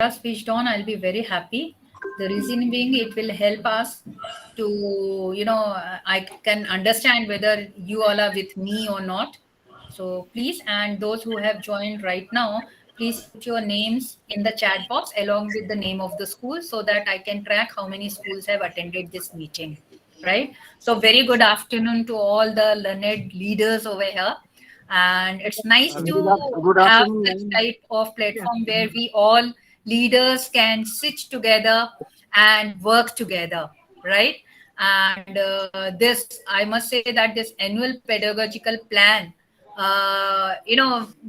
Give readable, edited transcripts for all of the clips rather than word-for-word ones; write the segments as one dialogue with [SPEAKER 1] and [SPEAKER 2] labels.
[SPEAKER 1] switched on, I'll be very happy. The reason being, it will help us to, I can understand whether you all are with me or not. So please, and those who have joined right now, please put your names in the chat box along with the name of the school so that I can track how many schools have attended this meeting. Right. So very good afternoon to all the learned leaders over here. And it's nice to
[SPEAKER 2] Good
[SPEAKER 1] have
[SPEAKER 2] afternoon,
[SPEAKER 1] such
[SPEAKER 2] ma'am.
[SPEAKER 1] type of
[SPEAKER 2] Yeah.
[SPEAKER 1] platform where we all leaders can sit together and work together, right? And this, I must say that this annual pedagogical plan,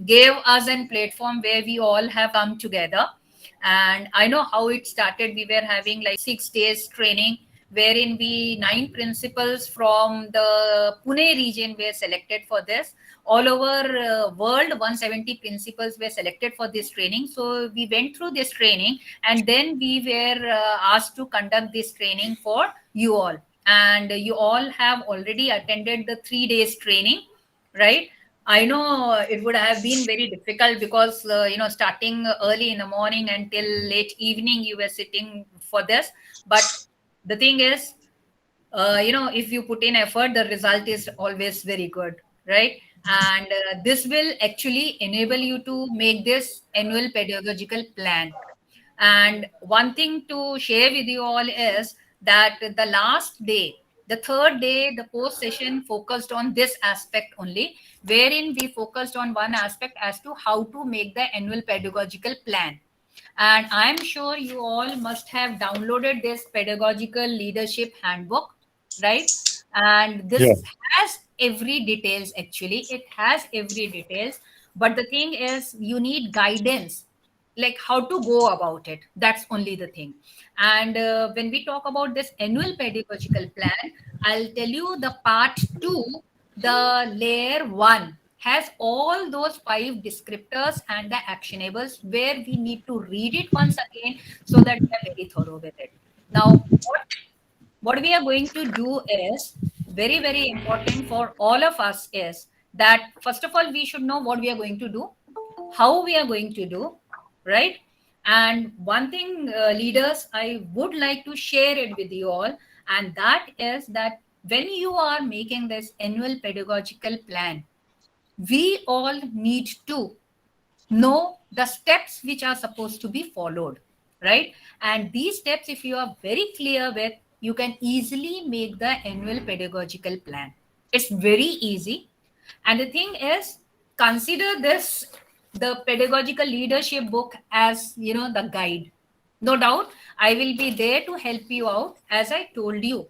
[SPEAKER 1] gave us a platform where we all have come together. And I know how it started. We were having like 6 days training wherein we 9 principals from the Pune region were selected for this. All over world, 170 principals were selected for this training. So we went through this training, and then we were asked to conduct this training for you all. And you all have already attended the 3 days training, right? I know it would have been very difficult because starting early in the morning until late evening you were sitting for this. But the thing is, if you put in effort, the result is always very good, right? And this will actually enable you to make this annual pedagogical plan. And one thing to share with you all is that the last day, the third day, the post session focused on this aspect only, wherein we focused on one aspect as to how to make the annual pedagogical plan. And I'm sure you all must have downloaded this pedagogical leadership handbook, right? And
[SPEAKER 3] Yeah.
[SPEAKER 1] this has every details, actually. It has every details. But the thing is, you need guidance, like how to go about it. That's only the thing. And when we talk about this annual pedagogical plan, I'll tell you the part 2, the layer 1 has all those 5 descriptors and the actionables where we need to read it once again so that we are very thorough with it. Now, what we are going to do is very, very important for all of us is that first of all, we should know what we are going to do, how we are going to do, right? And one thing, leaders, I would like to share it with you all, and that is that when you are making this annual pedagogical plan, we all need to know the steps which are supposed to be followed, right? And these steps, if you are very clear with, you can easily make the annual pedagogical plan. It's very easy. And the thing is, consider this, the pedagogical leadership book, as the guide. No doubt I will be there to help you out. As I told you,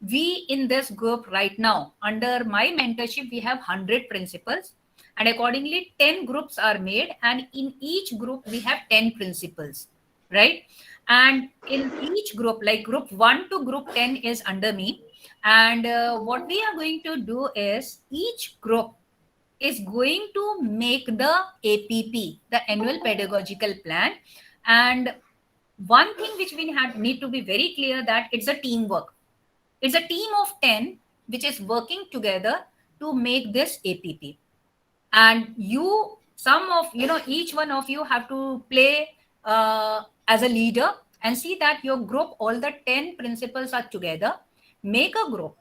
[SPEAKER 1] we in this group right now, under my mentorship, we have 100 principles, and accordingly 10 groups are made, and in each group we have 10 principles, right? And in each group, like group 1 to group 10 is under me. And what we are going to do is each group is going to make the APP, the annual pedagogical plan. And one thing which we need to be very clear, that it's a teamwork. It's a team of 10 which is working together to make this APP. And some of, each one of you have to play as a leader and see that your group, all the 10 principles are together. Make a group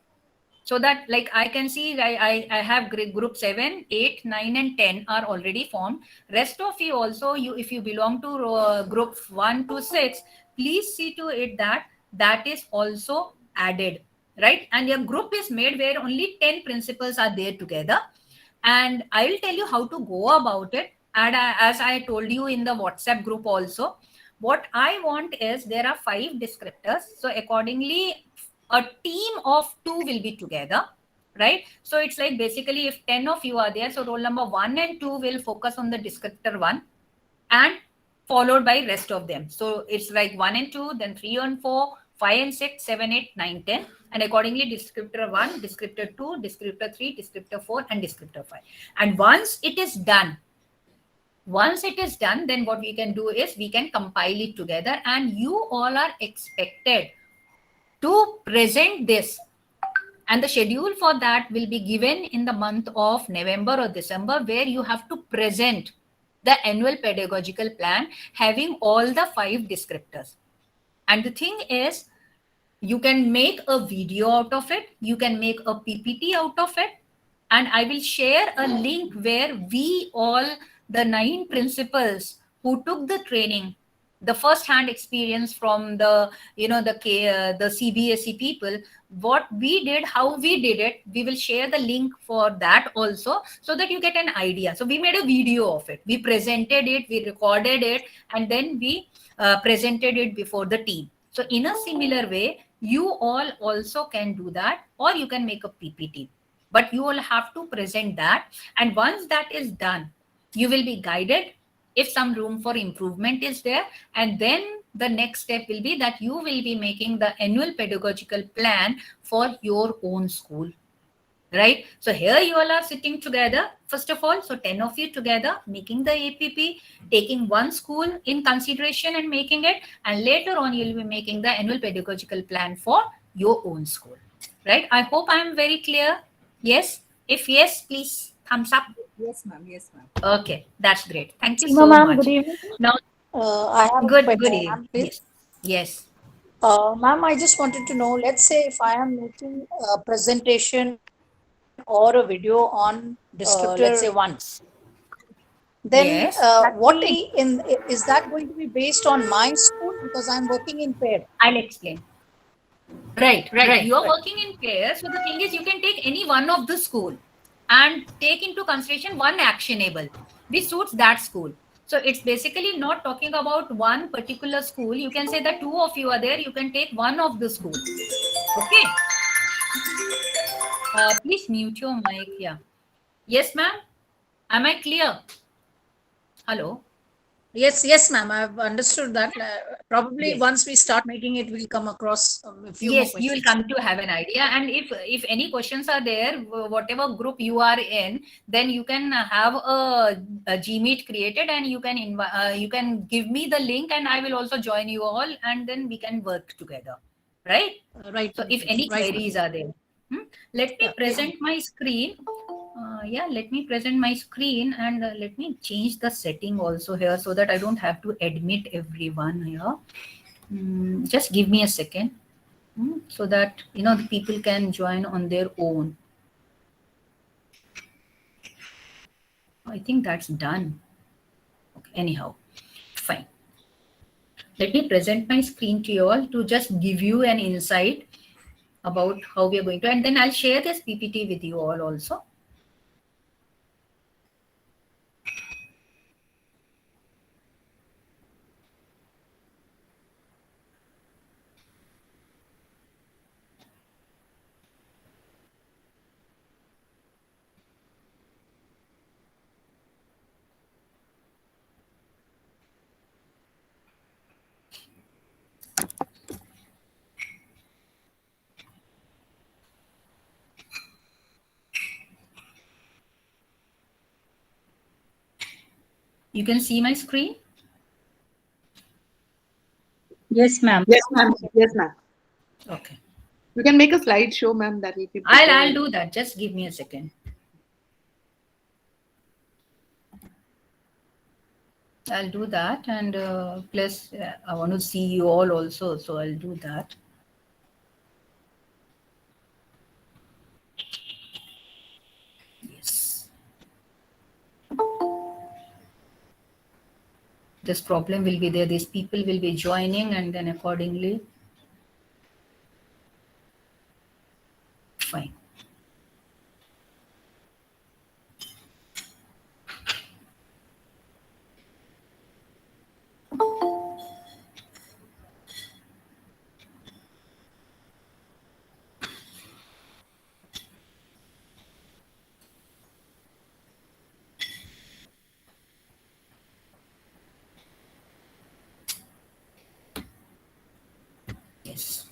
[SPEAKER 1] so that, like, I can see I have group 7, 8, 9, and 10 are already formed. Rest of you also, you, if you belong to group 1 to 6, please see to it that that is also added, right? And your group is made where only 10 principles are there together. And I will tell you how to go about it. And as I told you in the WhatsApp group also, what I want is, there are 5 descriptors. So accordingly, a team of 2 will be together, right? So it's like, basically, if 10 of you are there, so roll number 1 and 2 will focus on the descriptor 1, and followed by rest of them. So it's like 1 and 2, then 3 and 4, 5 and 6, 7, 8, 9, 10. And accordingly, descriptor 1, descriptor 2, descriptor 3, descriptor 4, and descriptor 5. And once it is done, then what we can do is we can compile it together, and you all are expected to present this. And the schedule for that will be given in the month of November or December, where you have to present the annual pedagogical plan having all the 5 descriptors. And the thing is, you can make a video out of it, you can make a PPT out of it, and I will share a link where we all, the 9 principals who took the training, the first hand experience from the, the CBSE people, what we did, how we did it, we will share the link for that also, so that you get an idea. So we made a video of it, we presented it, we recorded it, and then we presented it before the team. So in a similar way, you all also can do that, or you can make a PPT, but you will have to present that. And once that is done, you will be guided if some room for improvement is there. And then the next step will be that you will be making the annual pedagogical plan for your own school. Right? So here you all are sitting together, first of all, so 10 of you together, making the APP, taking one school in consideration and making it, and later on you'll be making the annual pedagogical plan for your own school. Right? I hope I'm very clear. Yes? If yes, please thumbs up.
[SPEAKER 2] Yes, ma'am. Yes, ma'am.
[SPEAKER 1] Okay, that's great. Thank you
[SPEAKER 3] Seema
[SPEAKER 1] so
[SPEAKER 3] ma'am,
[SPEAKER 1] much.
[SPEAKER 3] good evening.
[SPEAKER 1] Now,
[SPEAKER 3] I have a
[SPEAKER 1] good
[SPEAKER 3] question.
[SPEAKER 1] evening. Yes. Yes.
[SPEAKER 3] Ma'am, I just wanted to know, let's say if I am making a presentation or a video on descriptor, let's say once, then
[SPEAKER 1] Yes.
[SPEAKER 3] is that going to be based on my school because I'm working in pair?
[SPEAKER 1] I'll explain. Right. You are working in pairs. So the thing is, you can take any one of the school and take into consideration one actionable which suits that school. So it's basically not talking about one particular school. You can say that 2 of you are there. You can take one of the school. Okay. Please mute your mic. Yeah. Yes, ma'am. Am I clear? Hello.
[SPEAKER 3] Yes, ma'am. I've understood that. Probably
[SPEAKER 1] Yes.
[SPEAKER 3] once we start making it, we'll come across a few more
[SPEAKER 1] Yes, you will
[SPEAKER 3] questions.
[SPEAKER 1] come to have an idea. And if any questions are there, whatever group you are in, then you can have a Gmeet created, and you can you can give me the link, and I will also join you all, and then we can work together. Right?
[SPEAKER 3] Right.
[SPEAKER 1] So if any
[SPEAKER 3] Right.
[SPEAKER 1] queries are there, let me
[SPEAKER 3] Yeah.
[SPEAKER 1] present my screen. Yeah, let me present my screen, and let me change the setting also here so that I don't have to admit everyone here. Just give me a second. So that the people can join on their own. I think that's done. Okay, anyhow, fine. Let me present my screen to you all to just give you an insight about how we are going to, and then I'll share this PPT with you all also. You can see my screen?
[SPEAKER 2] Yes, ma'am.
[SPEAKER 4] Yes, ma'am. Yes, ma'am.
[SPEAKER 1] Okay.
[SPEAKER 4] You can make a slideshow, ma'am. That will be better.
[SPEAKER 1] I'll do that. Just give me a second. I'll do that, and plus I want to see you all also, so I'll do that. Yes. This problem will be there. These people will be joining, and then accordingly. Fine. Yes.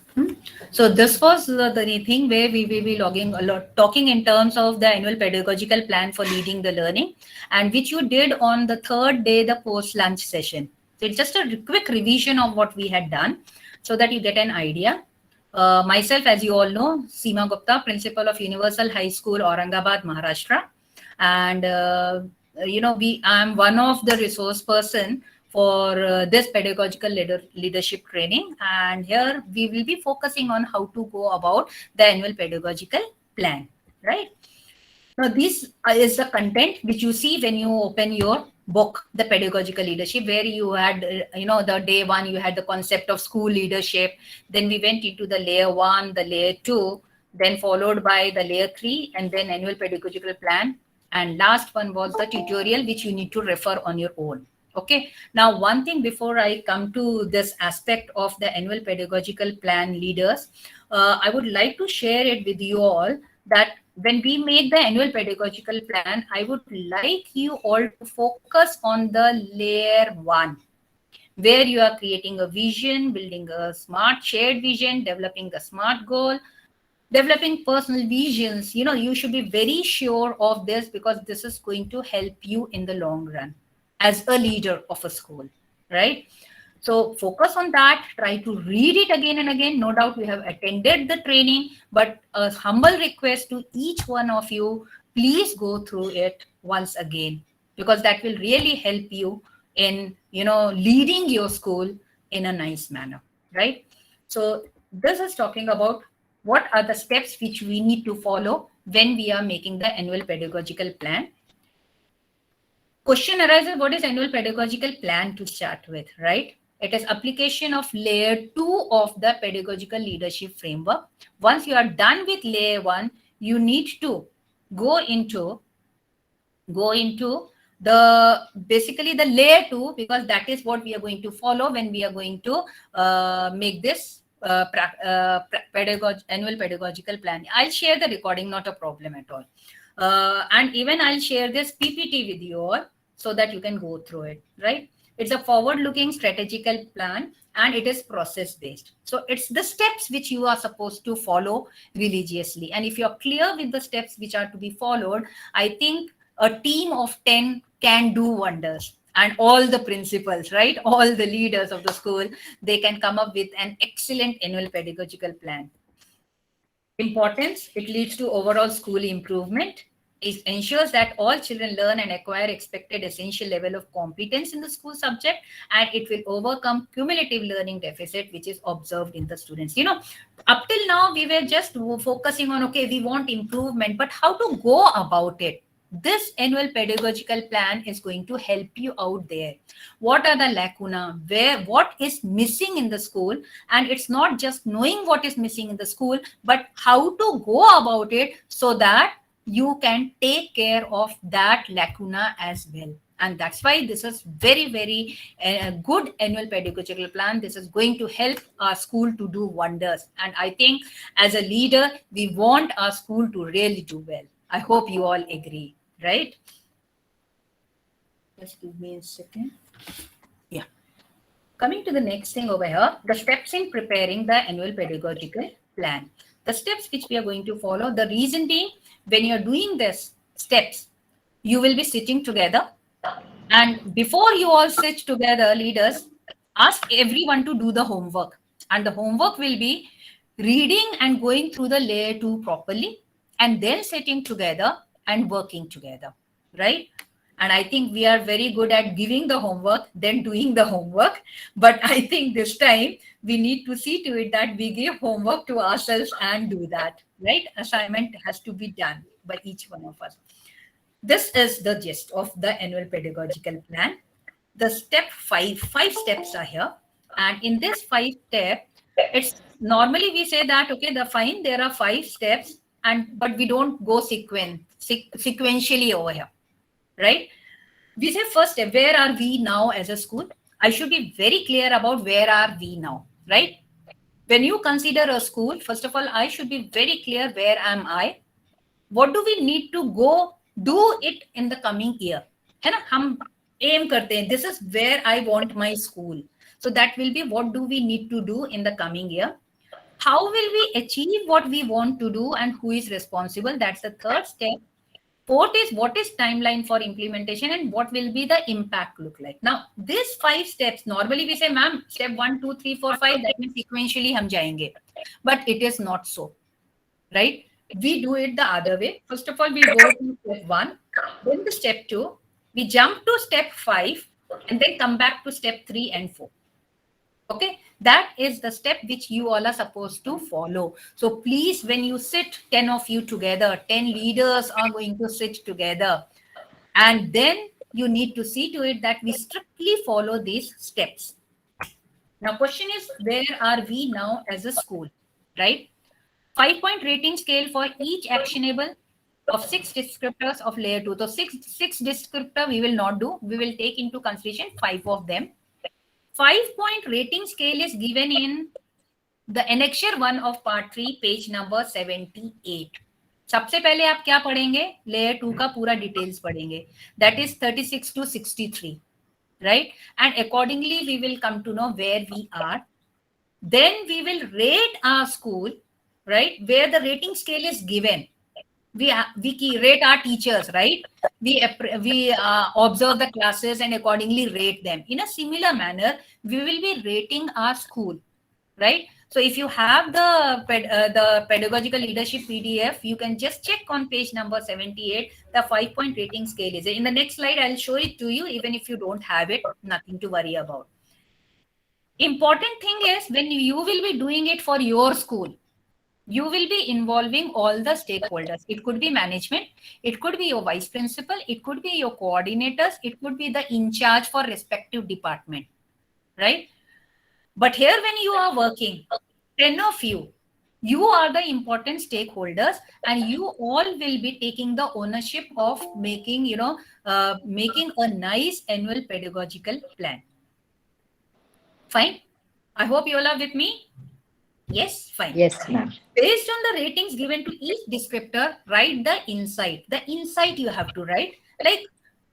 [SPEAKER 1] So this was the thing where we will be logging a lot, talking in terms of the annual pedagogical plan for leading the learning, and which you did on the 3rd day, the post-lunch session. So it's just a quick revision of what we had done so that you get an idea. Myself, as you all know, Seema Gupta, Principal of Universal High School, Aurangabad, Maharashtra. And I'm one of the resource person for this pedagogical leadership training, and here we will be focusing on how to go about the annual pedagogical plan, right? Now, this is the content which you see when you open your book, The Pedagogical Leadership, where you had, the day one, you had the concept of school leadership. Then we went into the layer one, the layer two, then followed by the layer three, and then annual pedagogical plan. And last one was the tutorial, which you need to refer on your own. Okay. Now, one thing before I come to this aspect of the annual pedagogical plan leaders, I would like to share it with you all that when we make the annual pedagogical plan, I would like you all to focus on the layer one, where you are creating a vision, building a smart shared vision, developing a smart goal, developing personal visions. You should be very sure of this, because this is going to help you in the long run as a leader of a school, right? So focus on that. Try to read it again and again. No doubt you have attended the training, but a humble request to each one of you, please go through it once again, because that will really help you in, leading your school in a nice manner, right? So this is talking about what are the steps which we need to follow when we are making the annual pedagogical plan. Question arises, what is annual pedagogical plan to start with, right? It is application of layer 2 of the pedagogical leadership framework. Once you are done with layer 1, you need to go into the basically the layer 2, because that is what we are going to follow when we are going to make this annual pedagogical plan. I'll share the recording, not a problem at all. And even I'll share this PPT with you all so that you can go through it, right? It's a forward-looking strategical plan, and it is process-based. So it's the steps which you are supposed to follow religiously. And if you're clear with the steps which are to be followed, I think a team of 10 can do wonders. And all the principals, right? All the leaders of the school, they can come up with an excellent annual pedagogical plan. Importance, it leads to overall school improvement. It ensures that all children learn and acquire expected essential level of competence in the school subject, and it will overcome cumulative learning deficit which is observed in the students. Up till now we were just focusing on, okay, we want improvement, but how to go about it? This annual pedagogical plan is going to help you out there. What are the lacuna? What is missing in the school? And it's not just knowing what is missing in the school, but how to go about it so that you can take care of that lacuna as well. And that's why this is very, very good annual pedagogical plan. This is going to help our school to do wonders. And I think as a leader, we want our school to really do well. I hope you all agree, right? Just give me a second. Yeah. Coming to the next thing over here, the steps in preparing the annual pedagogical plan. The steps which we are going to follow, the reason being, when you're doing this steps, you will be sitting together. And before you all sit together, leaders, ask everyone to do the homework. And the homework will be reading and going through the layer 2 properly, and then sitting together and working together, right? And I think we are very good at giving the homework, then doing the homework. But I think this time we need to see to it that we give homework to ourselves and do that, right? Assignment has to be done by each one of us. This is the gist of the annual pedagogical plan. The step 5 steps are here. And in this 5 step, it's normally we say that, okay, there are 5 steps, but we don't go sequentially over here, right? We say first step, where are we now as a school? I should be very clear about where are we now, right? When you consider a school, first of all, I should be very clear, where am I? What do we need to go do it in the coming year? Hum aim karte hain, this is where I want my school. So that will be what do we need to do in the coming year. How will we achieve what we want to do and who is responsible? That's the third step. Fourth is what is timeline for implementation and what will be the impact look like. Now, these 5 steps, normally we say, ma'am, step 1, 2, 3, 4, 5, that means sequentially hum jayenge. But it is not so, right? We do it the other way. First of all, we go to step 1, then the step 2, We jump to step 5 and then come back to step 3 and 4. Okay, that is the step which you all are supposed to follow. So please, when you sit 10 of you together, 10 leaders are going to sit together, and then you need to see to it that we strictly follow these steps. Now, question is, where are we now as a school, right? 5-point rating scale for each actionable of 6 descriptors of layer 2. So six descriptor we will not do. We will take into consideration 5 of them. 5-point rating scale is given in the annexure 1 of part 3, page number 78. सबसे पहले आप क्या पढ़ेंगे? Layer 2 का पूरा details पढ़ेंगे. That is 36 to 63, right? And accordingly, we will come to know where we are. Then we will rate our school, right? Where the rating scale is given. We rate our teachers, right? We observe the classes and accordingly rate them. In a similar manner, we will be rating our school, right? So if you have the pedagogical leadership PDF, you can just check on page number 78, the 5-point rating scale is. In the next slide, I'll show it to you. Even if you don't have it, nothing to worry about. Important thing is, when you will be doing it for your school, you will be involving all the stakeholders. It could be management, it could be your vice principal, it could be your coordinators, it could be the in charge for respective department, right? But here, when you are working, 10 of you, you are the important stakeholders, and you all will be taking the ownership of making, making a nice annual pedagogical plan. Fine. I hope you all are with me. Yes, fine.
[SPEAKER 2] Yes, ma'am.
[SPEAKER 1] Based on the ratings given to each descriptor, write the insight. The insight you have to write, like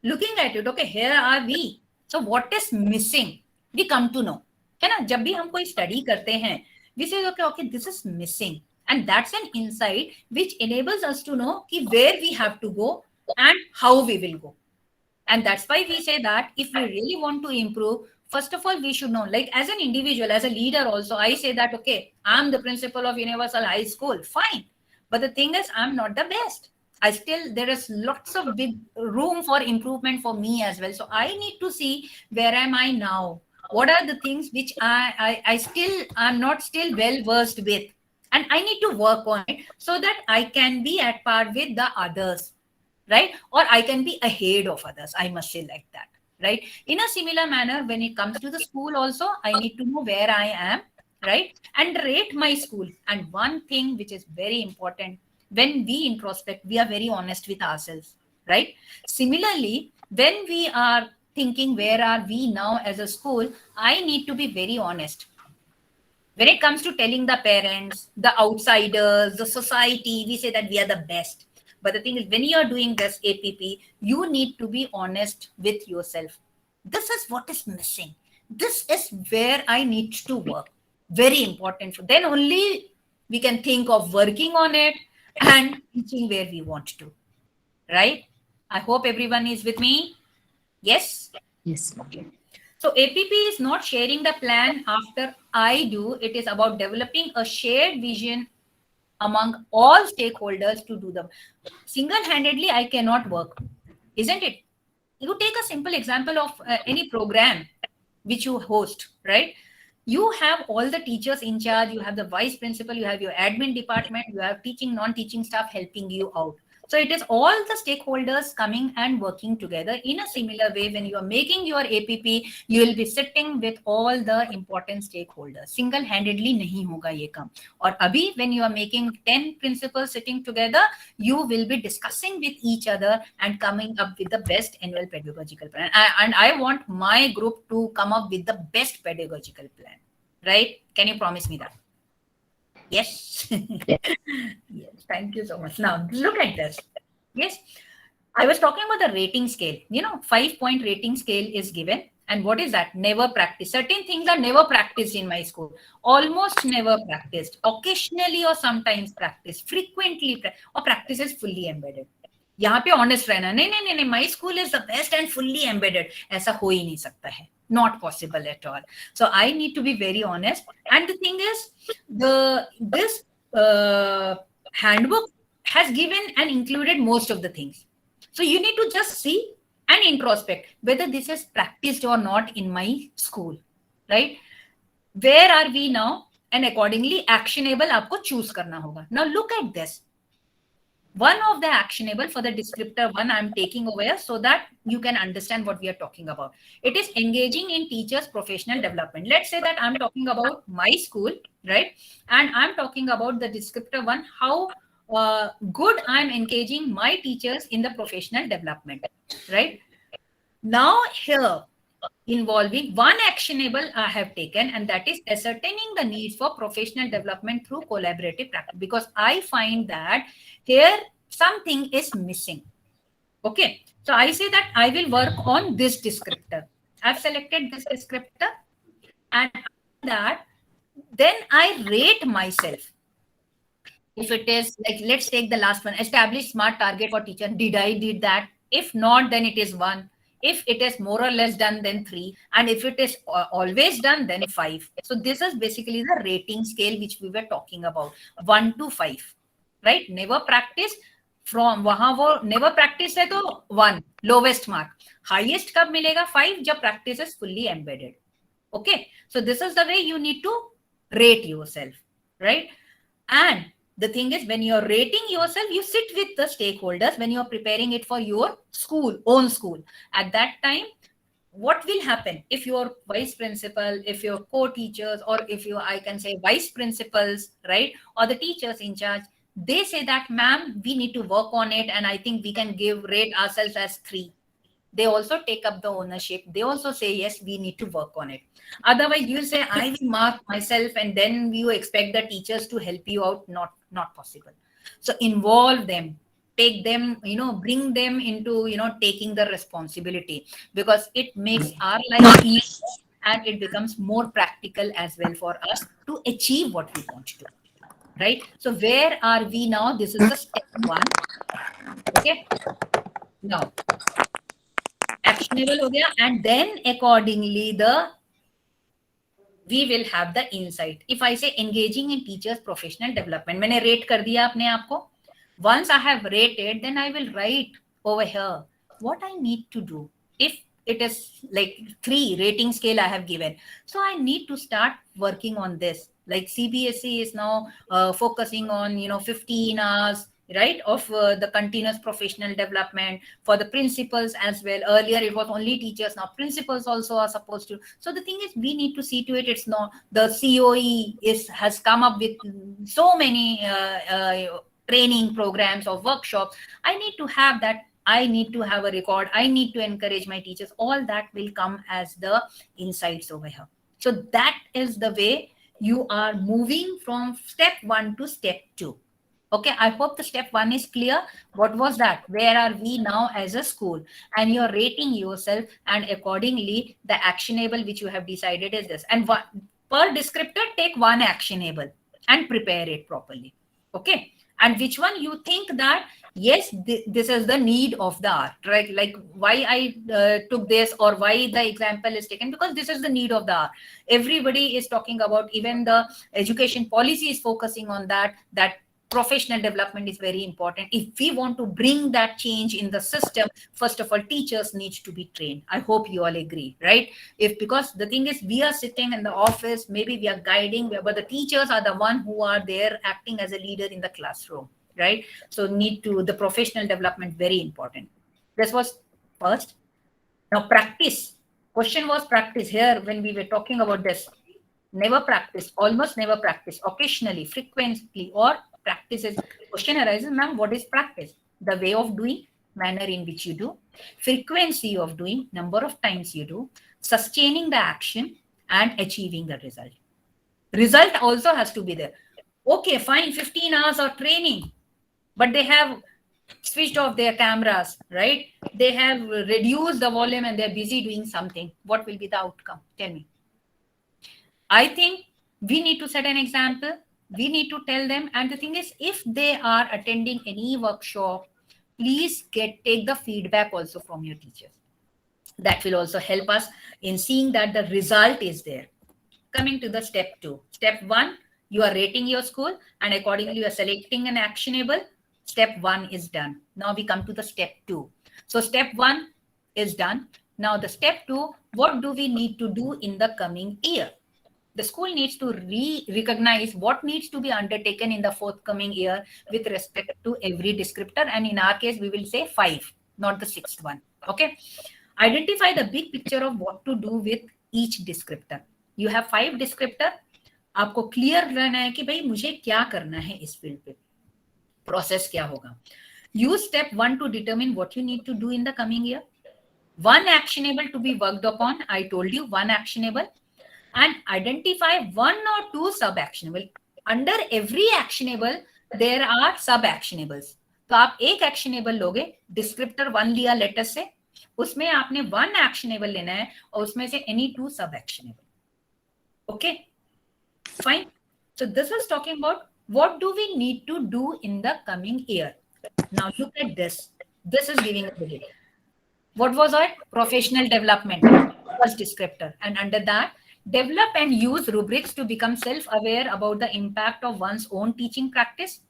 [SPEAKER 1] looking at it, okay, here are we. So what is missing? We come to know. है ना? जब भी हम कोई study करते हैं, we say, okay, this is missing. And that's an insight which enables us to know where we have to go and how we will go. And that's why we say that if we really want to improve, first of all, we should know, like as an individual, as a leader also, I say that, okay, I'm the principal of Universal High School, fine. But the thing is, I'm not the best. There is lots of big room for improvement for me as well. So I need to see where am I now? What are the things which I'm not still well versed with? And I need to work on it so that I can be at par with the others, right? Or I can be ahead of others. I must say like that. Right? In a similar manner, when it comes to the school also, I need to know where I am, right? And rate my school. And one thing which is very important, when we introspect, we are very honest with ourselves, right? Similarly, when we are thinking where are we now as a school, I need to be very honest. When it comes to telling the parents, the outsiders, the society, we say that we are the best. But the thing is, when you are doing this APP, you need to be honest with yourself. This is what is missing. This is where I need to work. Very important. Then only we can think of working on it and reaching where we want to. Right? I hope everyone is with me. Yes?
[SPEAKER 2] Yes, okay.
[SPEAKER 1] So APP is not sharing the plan after I do. It is about developing a shared vision among all stakeholders to do them. Single-handedly, I cannot work, isn't it? You take a simple example of any program which you host, right? You have all the teachers in charge, you have the vice principal, you have your admin department, you have teaching, non-teaching staff helping you out. So it is all the stakeholders coming and working together in a similar way. When you are making your APP, you will be sitting with all the important stakeholders. Single-handedly nahi hoga ye kaam. Or abhi, when you are making 10 principals sitting together, you will be discussing with each other and coming up with the best annual pedagogical plan. And I want my group to come up with the best pedagogical plan. Right? Can you promise me that? Yes. Yes. Thank you so much. Now, look at this. Yes. I was talking about the rating scale. 5-point rating scale is given. And what is that? Never practice. Certain things are never practiced in my school. Almost never practiced. Occasionally or sometimes practiced. Frequently or practice is fully embedded. यहाँ पे honest रहना. नहीं, my school is the best and fully embedded. ऐसा हो ही नहीं सकता है. Not possible at all. So I need to be very honest. And the thing is, this handbook has given and included most of the things. So you need to just see and introspect whether this is practiced or not in my school, right? Where are we now? And accordingly actionable आपको choose करना होगा. Now look at this. One of the actionable for the descriptor one I'm taking over here so that you can understand what we are talking about. It is engaging in teachers' professional development. Let's say that I'm talking about my school, right? And I'm talking about the descriptor one, how good I'm engaging my teachers in the professional development, right? Now here, involving one actionable I have taken, and that is ascertaining the needs for professional development through collaborative practice, because I find that here something is missing. Okay, so I say that I will work on this descriptor. I've selected this descriptor, and that then I rate myself. If it is like, let's take the last one, establish smart target for teacher. Did I did that? If not, then it is 1. If it is more or less done, then 3. And if it is always done, then 5. So this is basically the rating scale which we were talking about, 1 to 5, right? Never practice. From वहां वो never practice है तो 1 lowest mark. Highest कब मिलेगा? 5 जब practice is fully embedded. Okay, so this is the way you need to rate yourself, right? And the thing is, when you're rating yourself, you sit with the stakeholders when you're preparing it for your school, own school. At that time, what will happen if your vice principal, if your co-teachers, or if you, I can say vice principals, right, or the teachers in charge, they say that, ma'am, we need to work on it, and I think we can rate ourselves as 3. They also take up the ownership. They also say, yes, we need to work on it. Otherwise, you say, I will mark myself, and then you expect the teachers to help you out. Not possible. So involve them, take them, bring them into, taking the responsibility, because it makes our life easier and it becomes more practical as well for us to achieve what we want to do. Right? So where are we now? This is the step 1. Okay. Now, actionable हो गया, and then accordingly we will have the insight. If I say engaging in teachers professional development, मैंने rate कर दिया अपने आप को. Once I have rated, then I will write over here what I need to do. If it is like 3 rating scale I have given, so I need to start working on this. Like CBSE is now focusing on 15 hours, right, of the continuous professional development for the principals as well. Earlier it was only teachers, now principals also are supposed to. So the thing is, we need to see to it. It's not the COE has come up with so many training programs or workshops. I need to have that. I need to have a record. I need to encourage my teachers. All that will come as the insights over here. So that is the way you are moving from step 1 to step 2. Okay, I hope the step 1 is clear. What was that? Where are we now as a school? And you're rating yourself, and accordingly, the actionable which you have decided is this. And per descriptor, take 1 actionable and prepare it properly. Okay, and which one you think that, yes, this is the need of the hour, right? Like why I took this, or why the example is taken, because this is the need of the hour. Everybody is talking about, even the education policy is focusing on that professional development is very important. If we want to bring that change in the system, first of all, teachers need to be trained. I hope you all agree, right? Because the thing is, we are sitting in the office, maybe we are guiding, but the teachers are the one who are there acting as a leader in the classroom, right? So the professional development, very important. This was first. Now practice. Question was practice here when we were talking about this. Never practice, almost never practice, occasionally, frequently, or practices. Question arises, ma'am, what is practice? The way of doing, manner in which you do, frequency of doing, number of times you do, sustaining the action, and achieving the result. Result also has to be there. Okay, fine, 15 hours of training, but they have switched off their cameras, right? They have reduced the volume and they're busy doing something. What will be the outcome? Tell me. I think we need to set an example. We need to tell them. And the thing is, if they are attending any workshop, please take the feedback also from your teachers. That will also help us in seeing that the result is there. Coming to the step 2. Step 1, you are rating your school, and accordingly you are selecting an actionable. Step 1 is done. Now we come to the step 2. So step 1, is done. Now the step 2, what do we need to do in the coming year? The school needs to recognize what needs to be undertaken in the forthcoming year with respect to every descriptor. And in our case, we will say 5, not the 6th one. Okay. Identify the big picture of what to do with each descriptor. You have 5 descriptor. आपको clear रहना है कि भाई मुझे क्या करना है इस फील्ड पे, प्रोसेस क्या होगा. Use step 1 to determine what you need to do in the coming year. One actionable to be worked upon. I told you, one actionable. And identify 1 or 2 sub-actionable. Under every actionable, there are sub-actionables. तो आप एक actionable लोगे, descriptor 1 लिया letter से, उसमें आपने 1 actionable लेना है और उसमें से any 2 sub-actionable. Okay, fine. So this is talking about what do we need to do in the coming year. Now look at this. This is giving a bit. What was it? Professional development was descriptor, and under that, develop and use rubrics to become self-aware about the impact of one's own teaching practice.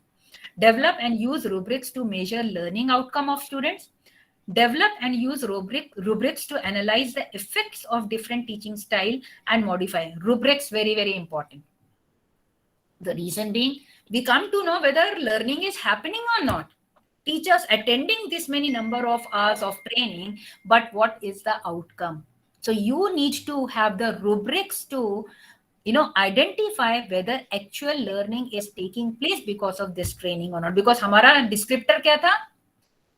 [SPEAKER 1] Develop and use rubrics to measure learning outcome of students. Develop and use rubrics to analyze the effects of different teaching style and modify. Rubrics, very, very important. The reason being, we come to know whether learning is happening or not. Teachers attending this many number of hours of training, but what is the outcome? So you need to have the rubrics to, identify whether actual learning is taking place because of this training or not. Because हमारा descriptor क्या था?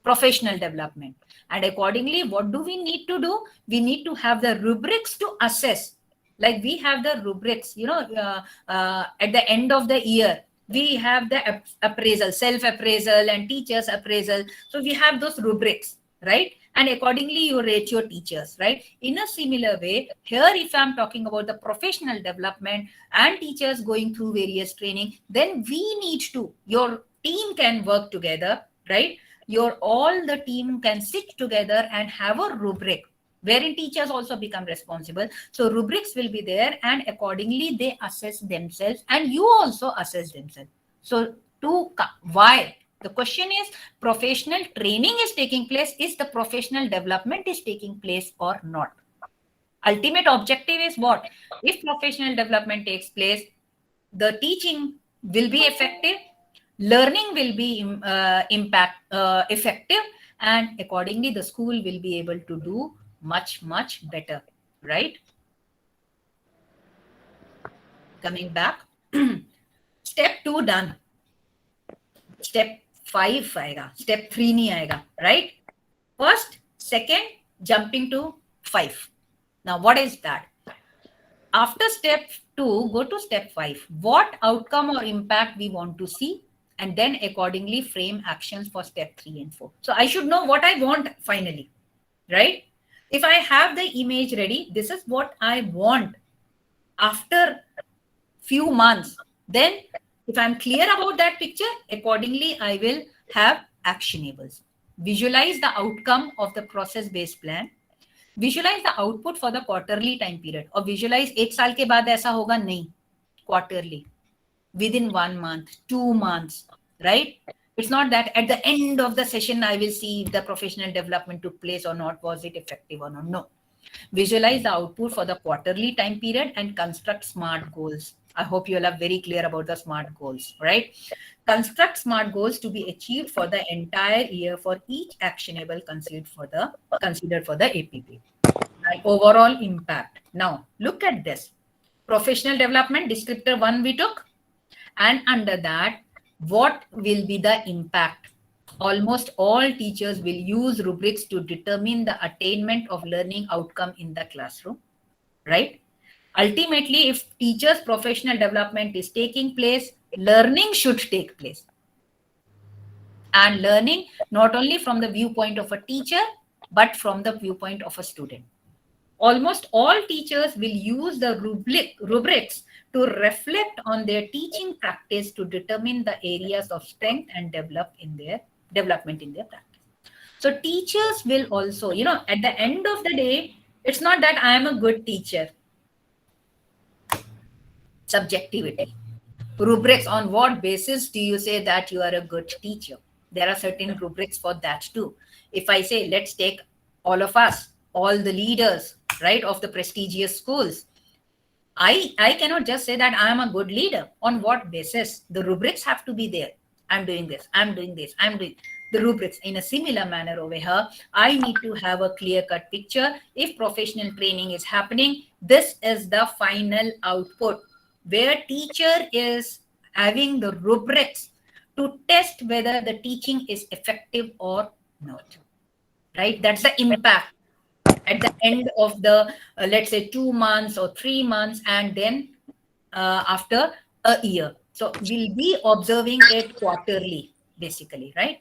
[SPEAKER 1] Professional development. And accordingly, what do we need to do? We need to have the rubrics to assess. Like we have the rubrics, at the end of the year, we have the appraisal, self-appraisal and teacher's appraisal. So we have those rubrics, right? And accordingly, you rate your teachers, right? In a similar way, here, if I'm talking about the professional development and teachers going through various training, then we need to, your team can work together, right? All the team can sit together and have a rubric wherein teachers also become responsible. So rubrics will be there, and accordingly they assess themselves and you also assess themselves. So why? The question is, professional training is taking place. Is the professional development is taking place or not? Ultimate objective is what? If professional development takes place, the teaching will be effective, learning will be effective, and accordingly the school will be able to do much, much better, right? Coming back, step 2 done. Step 5 आएगा, step 3 नहीं आएगा, right? First, second, jumping to 5. Now, what is that? After step 2, go to step 5. What outcome or impact we want to see, and then accordingly frame actions for step 3 and 4. So I should know what I want finally, right? If I have the image ready, this is what I want after few months. Then if I'm clear about that picture, accordingly, I will have actionables. Visualize the outcome of the process-based plan. Visualize the output for the quarterly time period. Or visualize 1 साल के बाद ऐसा होगा नहीं. Quarterly. Within 1 month, 2 months, right? It's not that at the end of the session, I will see if the professional development took place or not, was it effective or not. No. Visualize the output for the quarterly time period and construct SMART goals. I hope you all are very clear about the SMART goals, right? Construct SMART goals to be achieved for the entire year for each actionable considered for the APP. And overall impact. Now, look at this. Professional development, descriptor 1 we took. And under that, what will be the impact? Almost all teachers will use rubrics to determine the attainment of learning outcome in the classroom, right? Ultimately, if teachers' professional development is taking place, learning should take place. And learning not only from the viewpoint of a teacher, but from the viewpoint of a student. Almost all teachers will use the rubrics to reflect on their teaching practice to determine the areas of strength and development in their practice. So teachers will also, at the end of the day, it's not that I am a good teacher. Subjectivity. Rubrics, on what basis do you say that you are a good teacher? There are certain rubrics for that too. If I say, let's take all of us, all the leaders, right, of the prestigious schools. I cannot just say that I am a good leader. On what basis? The rubrics have to be there. I'm doing this, I'm doing this, I'm doing the rubrics. In a similar manner over here, I need to have a clear-cut picture. If professional training is happening, this is the final output, where teacher is having the rubrics to test whether the teaching is effective or not. Right? That's the impact at the end of the let's say 2 months or 3 months, and then after a year. So we'll be observing it quarterly, basically, right?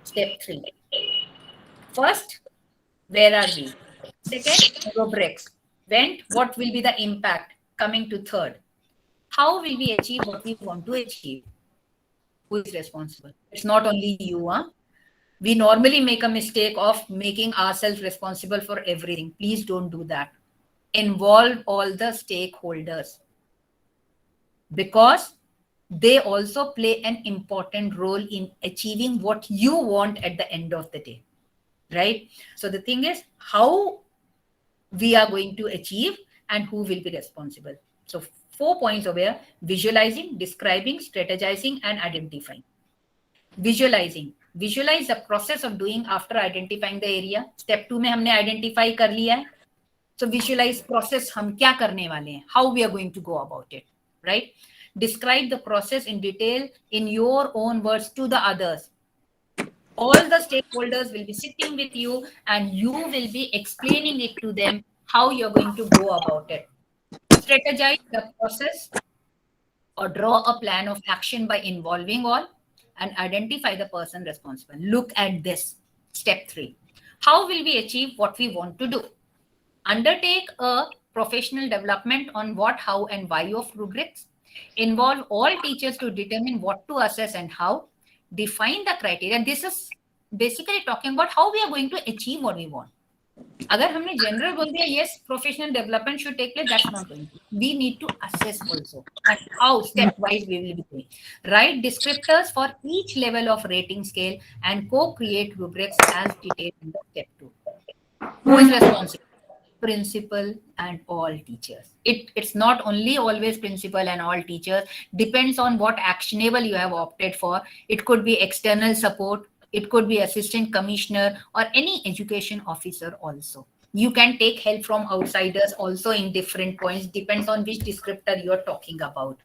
[SPEAKER 1] Step 3. First, where are we? Second, rubrics. When, what will be the impact? Coming to third, how will we achieve what we want to achieve? Who is responsible? It's not only you, huh? We normally make a mistake of making ourselves responsible for everything. Please don't do that. Involve all the stakeholders, because they also play an important role in achieving what you want at the end of the day, right? So the thing is how we are going to achieve and who will be responsible. So 4 points over here: visualizing, describing, strategizing, and identifying. Visualizing, visualize the process of doing after identifying the area. Step 2 में हमने identify कर लिया है. So visualize process, हम क्या करने वाले हैं, how we are going to go about it, right? Describe the process in detail in your own words to the others. All the stakeholders will be sitting with you and you will be explaining it to them how you're going to go about it. Strategize the process or draw a plan of action by involving all, and identify the person responsible. Look at this. Step 3. How will we achieve what we want to do? Undertake a professional development on what, how, and why of rubrics. Involve all teachers to determine what to assess and how. Define the criteria. This is basically talking about how we are going to achieve what we want. अगर हमने general बोल दिया, yes, professional development should take place, that's not going to. We need to assess also, and how stepwise we will be doing. Write descriptors for each level of rating scale and co-create rubrics as detailed in the step 2. Who is responsible? Principal and all teachers. It's not only always principal and all teachers. Depends on what actionable you have opted for. It could be external support. It could be assistant commissioner or any education officer also. You can take help from outsiders also in different points. Depends on which descriptor you're talking about.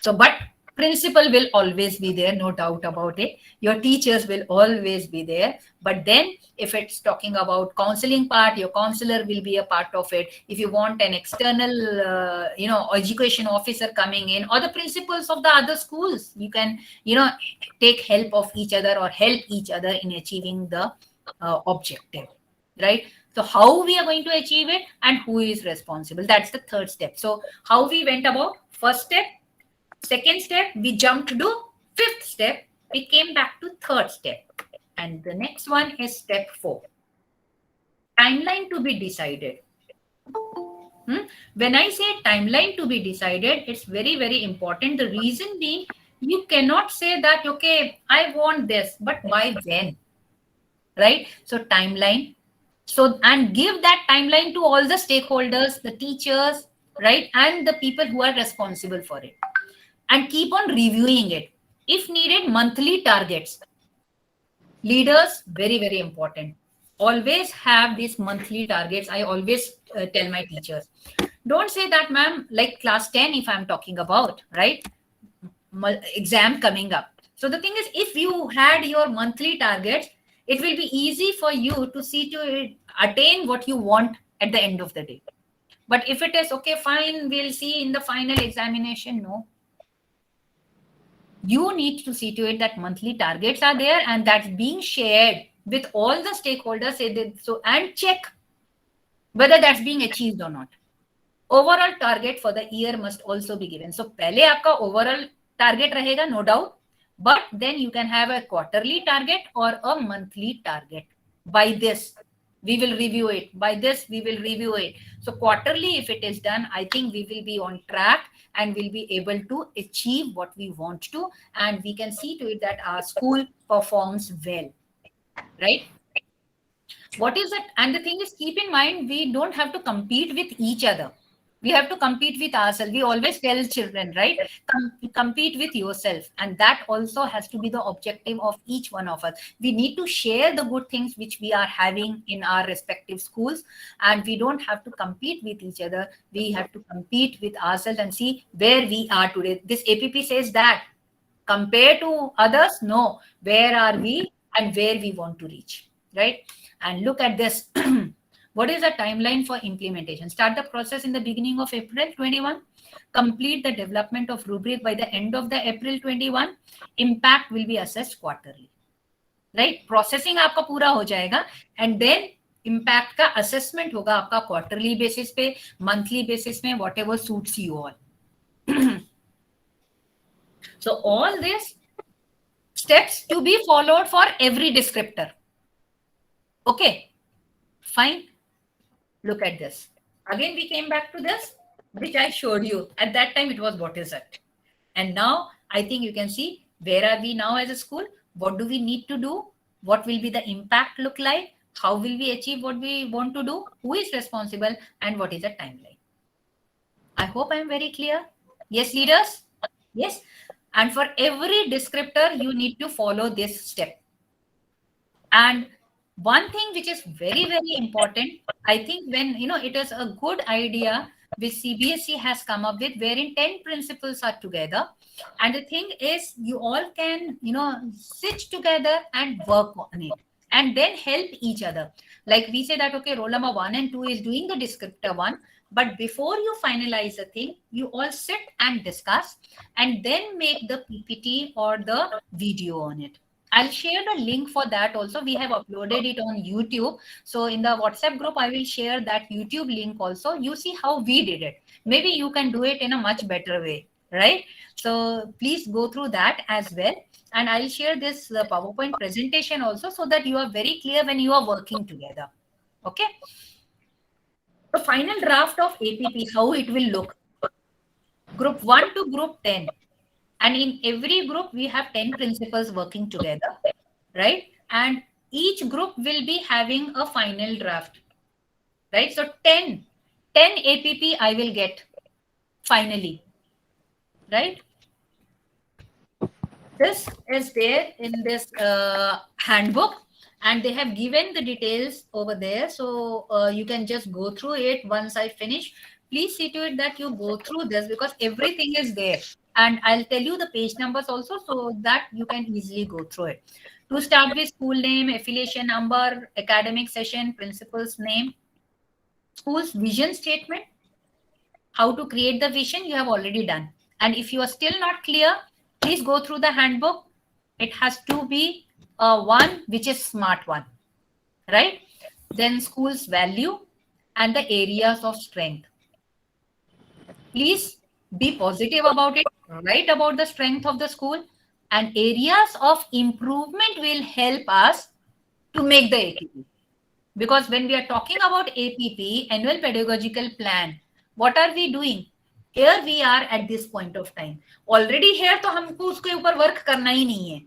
[SPEAKER 1] So, but principal will always be there, no doubt about it. Your teachers will always be there. But then if it's talking about counseling part, your counselor will be a part of it. If you want an external, education officer coming in, or the principals of the other schools, you can, take help of each other or help each other in achieving the objective, right? So how we are going to achieve it and who is responsible, that's the third step. So how we went about first step, second step, we jumped to fifth step, we came back to third step, and the next one is step 4. Timeline to be decided. When I say timeline to be decided, it's very, very important. The reason being, you cannot say that, okay, I want this, but by when, right? So timeline. So, and give that timeline to all the stakeholders, the teachers, right? And the people who are responsible for it. And keep on reviewing it. If needed, monthly targets. Leaders, very, very important. Always have these monthly targets. I always tell my teachers, don't say that, ma'am, like class 10, if I'm talking about, right? Exam coming up. So the thing is, if you had your monthly targets, it will be easy for you to see to it, attain what you want at the end of the day. But if it is, okay, fine, we'll see in the final examination, no. You need to see to it that monthly targets are there and that's being shared with all the stakeholders, and check whether that's being achieved or not. Overall target for the year must also be given. So pehle aapka overall target rahega, no doubt, but then you can have a quarterly target or a monthly target. By this, we will review it. By this, we will review it. So quarterly, if it is done, I think we will be on track and will be able to achieve what we want to. And we can see to it that our school performs well, right? What is it? And the thing is, keep in mind, we don't have to compete with each other. We have to compete with ourselves. We always tell children, right? Compete with yourself. And that also has to be the objective of each one of us. We need to share the good things which we are having in our respective schools. And we don't have to compete with each other. We have to compete with ourselves and see where we are today. This APP says that. Compared to others, no. Where are we and where we want to reach, right? And look at this. What is the timeline for implementation? Start the process in the beginning of April 21. Complete the development of rubric by the end of the April 21. Impact will be assessed quarterly. Right? Processing आपका पूरा हो जाएगा and then impact का assessment होगा आपका quarterly basis पे, monthly basis में, whatever suits you all. So all these steps to be followed for every descriptor. Okay, fine. Look at this. Again, we came back to this, which I showed you. At that time, it was what is it? And now I think you can see where are we now as a school? What do we need to do? What will be the impact look like? How will we achieve what we want to do? Who is responsible? And what is the timeline? I hope I am very clear. Yes, leaders? Yes. And for every descriptor, you need to follow this step. And one thing which is very, very important, I think when, it is a good idea which CBSE has come up with, wherein 10 principles are together. And the thing is, you all can, sit together and work on it and then help each other. Like we say that, okay, roll number 1 and 2 is doing the descriptor 1. But before you finalize a thing, you all sit and discuss and then make the PPT or the video on it. I'll share the link for that also. We have uploaded it on YouTube. So in the WhatsApp group, I will share that YouTube link also. You see how we did it. Maybe you can do it in a much better way, right? So please go through that as well. And I'll share this PowerPoint presentation also so that you are very clear when you are working together. Okay. The final draft of APP, how it will look. Group 1 to group 10. And in every group, we have 10 principals working together, right? And each group will be having a final draft, right? So 10 APP I will get finally, right? This is there in this handbook. And they have given the details over there. So you can just go through it once I finish. Please see to it that you go through this because everything is there. And I'll tell you the page numbers also so that you can easily go through it. To start with, school name, affiliation number, academic session, principal's name, school's vision statement, how to create the vision, you have already done. And if you are still not clear, please go through the handbook. It has to be one which is smart one, right? Then school's value and the areas of strength. Please be positive about it. Write about the strength of the school and areas of improvement will help us to make the APP. Because when we are talking about APP, annual pedagogical plan, what are we doing? Here we are at this point of time. Already here तो हमको उसके ऊपर work करना ही नहीं है.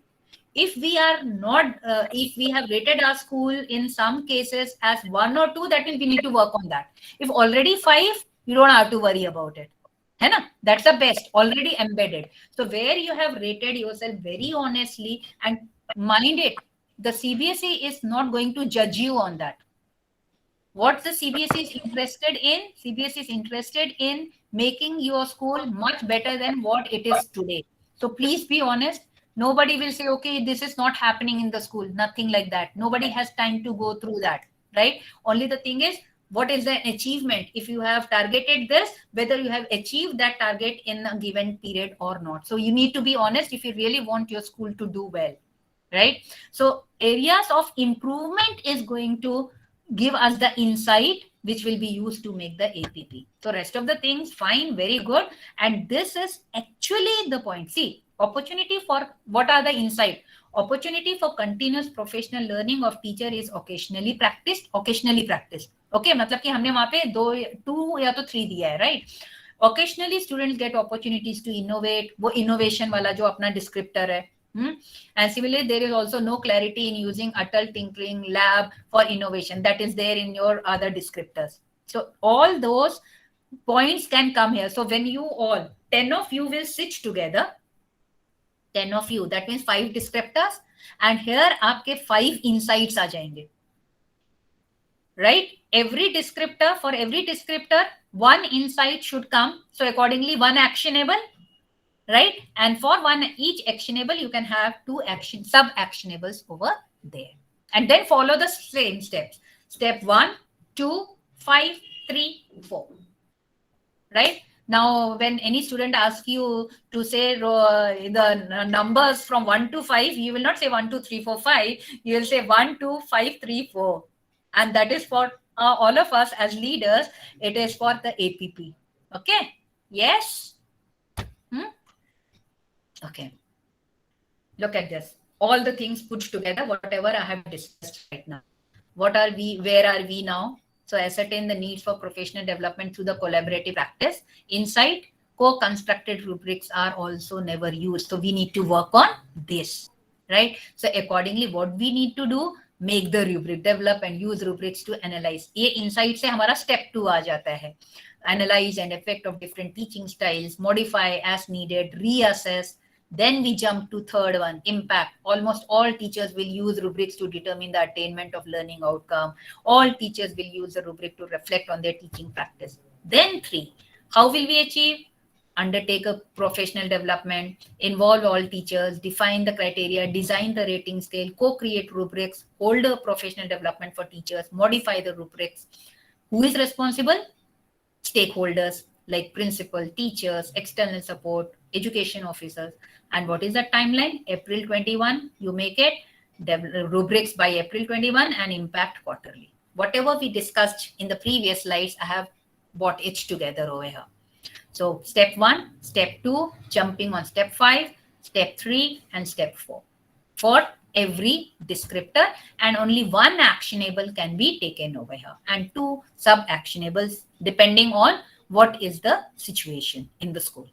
[SPEAKER 1] If we are not, if we have rated our school in some cases as 1 or 2, that means we need to work on that. If already 5, you don't have to worry about it. है ना? That's the best, already embedded. So where you have rated yourself very honestly and mind it, the CBSE is not going to judge you on that. What the CBSE is interested in, CBSE is interested in making your school much better than what it is today. So please be honest. Nobody will say, okay, this is not happening in the school. Nothing like that. Nobody has time to go through that, right? Only the thing is, what is the achievement? If you have targeted this, whether you have achieved that target in a given period or not. So you need to be honest if you really want your school to do well, right? So areas of improvement is going to give us the insight which will be used to make the APP. So rest of the things, fine, very good. And this is actually the point. See, opportunity for what are the insight? Opportunity for continuous professional learning of teacher is occasionally practiced. Okay, मतलब कि हमने वहाँ पे 2 या तो 3 दिया है, right? Occasionally students get opportunities to innovate. वो innovation वाला जो अपना descriptor है, And similarly, there is also no clarity in using Atal Tinkering Lab for innovation. That is there in your other descriptors. So all those points can come here. So when you all 10 of you will sit together, 10 of you, that means 5 descriptors, and here आपके 5 insights आ जाएंगे, right? For every descriptor 1 insight should come, so accordingly 1 actionable, right? And for each actionable you can have 2 sub actionables over there, and then follow the same steps. Step 1, 2, 5, 3, 4, right? Now when any student asks you to say the numbers from 1 to 5, you will not say 1 2 3 4 5, you will say 1 2 5 3 4, and that is for all of us as leaders, it is for the APP. Okay, yes. Okay, look at this, all the things put together, whatever I have discussed right now. What are we, where are we now? So ascertain the needs for professional development through the collaborative practice. Insight, co-constructed rubrics are also never used, so we need to work on this, right? So accordingly what we need to do, make the rubric, develop and use rubrics to analyze. ये insight से हमारा step 2 आ जाता है. Analyze and effect of different teaching styles, modify as needed, reassess. Then we jump to third one, impact. Almost all teachers will use rubrics to determine the attainment of learning outcome. All teachers will use a rubric to reflect on their teaching practice. Then 3, how will we achieve? Undertake a professional development, involve all teachers, define the criteria, design the rating scale, co-create rubrics, hold a professional development for teachers, modify the rubrics. Who is responsible? Stakeholders like principal, teachers, external support, education officers. And what is the timeline? April 21, you make it, rubrics by April 21 and impact quarterly. Whatever we discussed in the previous slides, I have brought it together over here. So step 1, step 2, jumping on step 5, step 3 and step 4 for every descriptor, and only 1 actionable can be taken over here and 2 sub actionables depending on what is the situation in the school.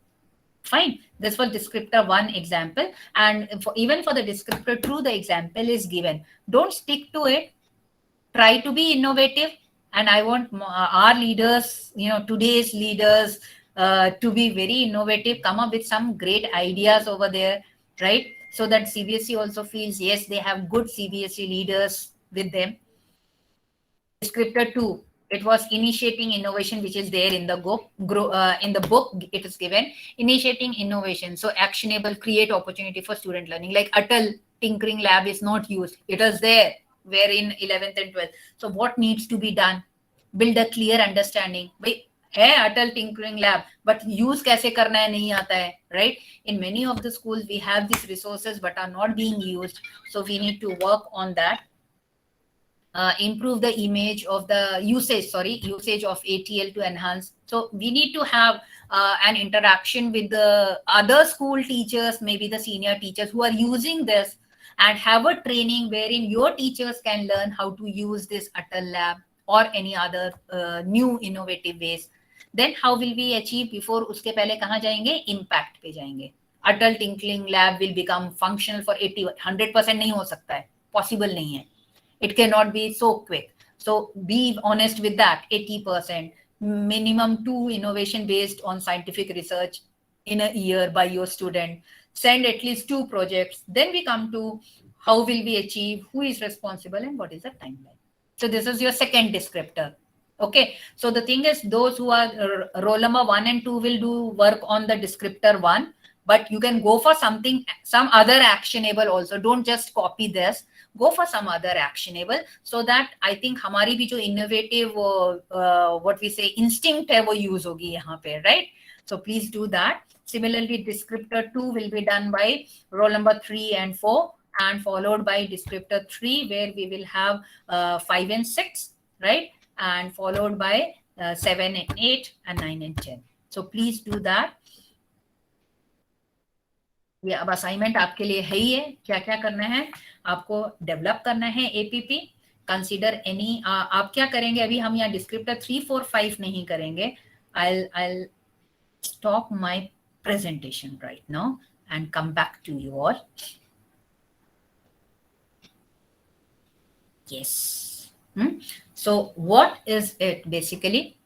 [SPEAKER 1] Fine. This was descriptor 1 example, and even for the descriptor 2, the example is given. Don't stick to it. Try to be innovative, and I want our leaders, today's leaders, to be very innovative, come up with some great ideas over there, right? So that CBSE also feels, yes, they have good CBSE leaders with them. Descriptor 2, it was initiating innovation, which is there in the book. In the book, it is given initiating innovation. So actionable, create opportunity for student learning. Like Atal Tinkering Lab is not used. It is there, where in 11th and 12th. So what needs to be done? Build a clear understanding. है Atal Tinkering Lab, but use कैसे करना है नहीं आता है, right? In many of the schools we have these resources but are not being used, so we need to work on that. Improve the usage of ATL to enhance. So we need to have an interaction with the other school teachers, maybe the senior teachers who are using this, and have a training wherein your teachers can learn how to use this Atal Lab or any other new innovative ways. Then how will we achieve? Before उसके पहले कहाँ जाएंगे? Impact पे जाएंगे. Atal Tinkering Lab will become functional for 100% नहीं हो सकता है, possible नहीं है. It cannot be so quick. So be honest with that. 80%, minimum 2 innovation based on scientific research in a year by your student. Send at least 2 projects. Then we come to how will we achieve, who is responsible, and what is the timeline. So this is your second descriptor. Okay. So the thing is, those who are roll number 1 and 2 will do work on the descriptor 1, but you can go for some other actionable also. Don't just copy this. Go for some other actionable, so that I think हमारी भी जो innovative what we say instinct है वो use होगी यहाँ पे, right? So please do that. Similarly, descriptor 2 will be done by roll number 3 and 4, and followed by descriptor 3, where we will have 5 and 6, right? And followed by 7 and 8 and 9 and 10. So please do that. ये अब assignment आपके लिए है ही है. क्या क्या करना है आपको? डेवलप करना है एपीपी. Consider any. आप क्या करेंगे? अभी हम यहाँ डिस्क्रिप्टर 3, 4, 5 नहीं करेंगे. I'll stop my presentation right now and come back to you all. Yes. So what is it basically?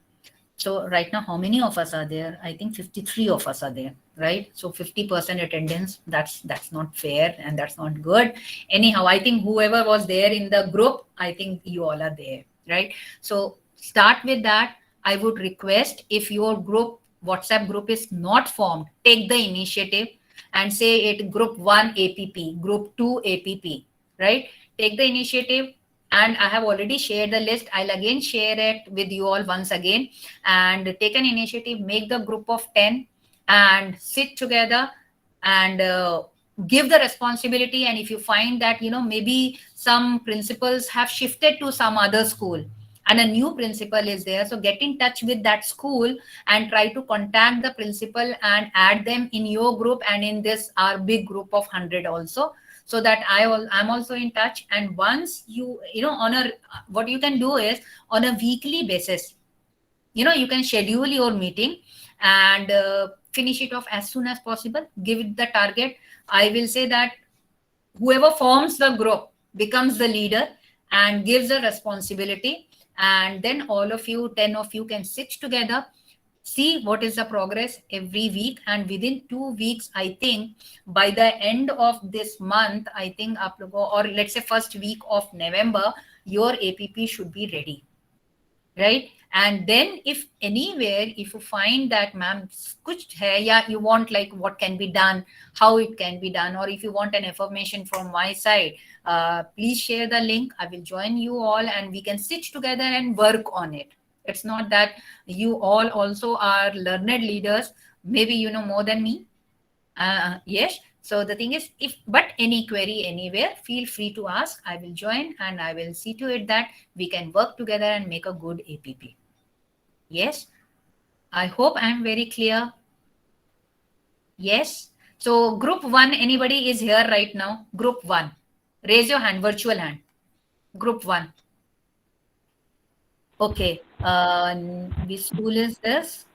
[SPEAKER 1] So right now, how many of us are there? I think 53 of us are there, right? So 50% attendance, that's not fair and that's not good. Anyhow, I think whoever was there in the group, I think you all are there, right? So start with that. I would request, if your group, WhatsApp group is not formed, take the initiative and say it group 1 APP, group 2 APP, right? Take the initiative, and I have already shared the list. I'll again share it with you all once again, and take an initiative, make the group of 10 and sit together and give the responsibility. And if you find that, maybe some principals have shifted to some other school and a new principal is there, so get in touch with that school and try to contact the principal and add them in your group and in this our big group of 100 also, so that I'm also in touch. And once on a, what you can do is, on a weekly basis, you can schedule your meeting and finish it off as soon as possible. Give it the target. I will say that whoever forms the group becomes the leader and gives a responsibility, and then all of you, 10 of you, can sit together, see what is the progress every week, and within 2 weeks, I think by the end of this month, I think or let's say first week of November, your APP should be ready, right? And then if anywhere, if you find that ma'am kuch hai, yeah, you want like what can be done, how it can be done, or if you want an information from my side, please share the link. I will join you all and we can sit together and work on it. It's not that you all also are learned leaders, maybe you know more than me. Yes. So the thing is, but any query anywhere, feel free to ask. I will join and I will see to it that we can work together and make a good APP. Yes. I hope I'm very clear. Yes. So group 1, anybody is here right now? Group 1, raise your hand, virtual hand. Group 1. Okay. Which school is this?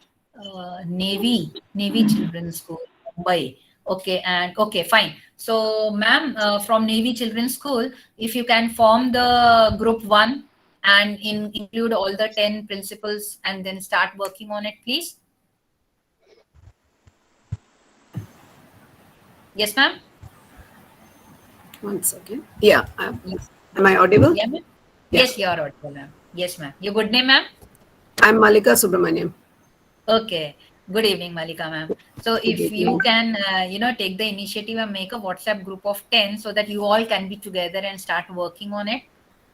[SPEAKER 1] Navy Children's School, Mumbai. Okay, and okay, fine. So, ma'am, from Navy Children's School, if you can form the group 1 and include all the 10 principals and then start working on it, please. Yes, ma'am.
[SPEAKER 4] One second. Yeah. Am I audible?
[SPEAKER 1] Yeah, ma'am.
[SPEAKER 4] Yeah.
[SPEAKER 1] Yes, you are audible, ma'am. Yes, ma'am. Your good name, ma'am?
[SPEAKER 4] I'm Malika Subramaniam.
[SPEAKER 1] Okay. Good evening, Malika ma'am. So if you can, take the initiative and make a WhatsApp group of 10 so that you all can be together and start working on it.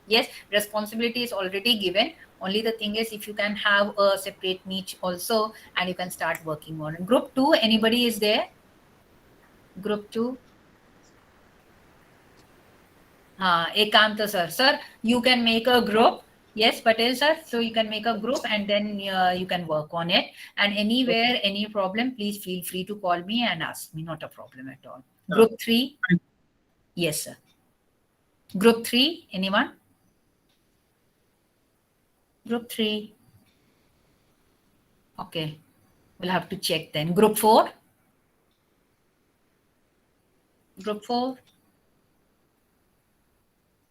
[SPEAKER 1] Yes, responsibility is already given. Only the thing is, if you can have a separate niche also and you can start working on it. Group 2, anybody is there? Group 2? Ekanta sir. Sir, you can make a group. Yes, Patel sir. So you can make a group and then you can work on it. And anywhere, any problem, please feel free to call me and ask me. Not a problem at all. Group 3. Yes, sir. Group 3, anyone? Group 3. Okay. We'll have to check then. Group 4. Group 4.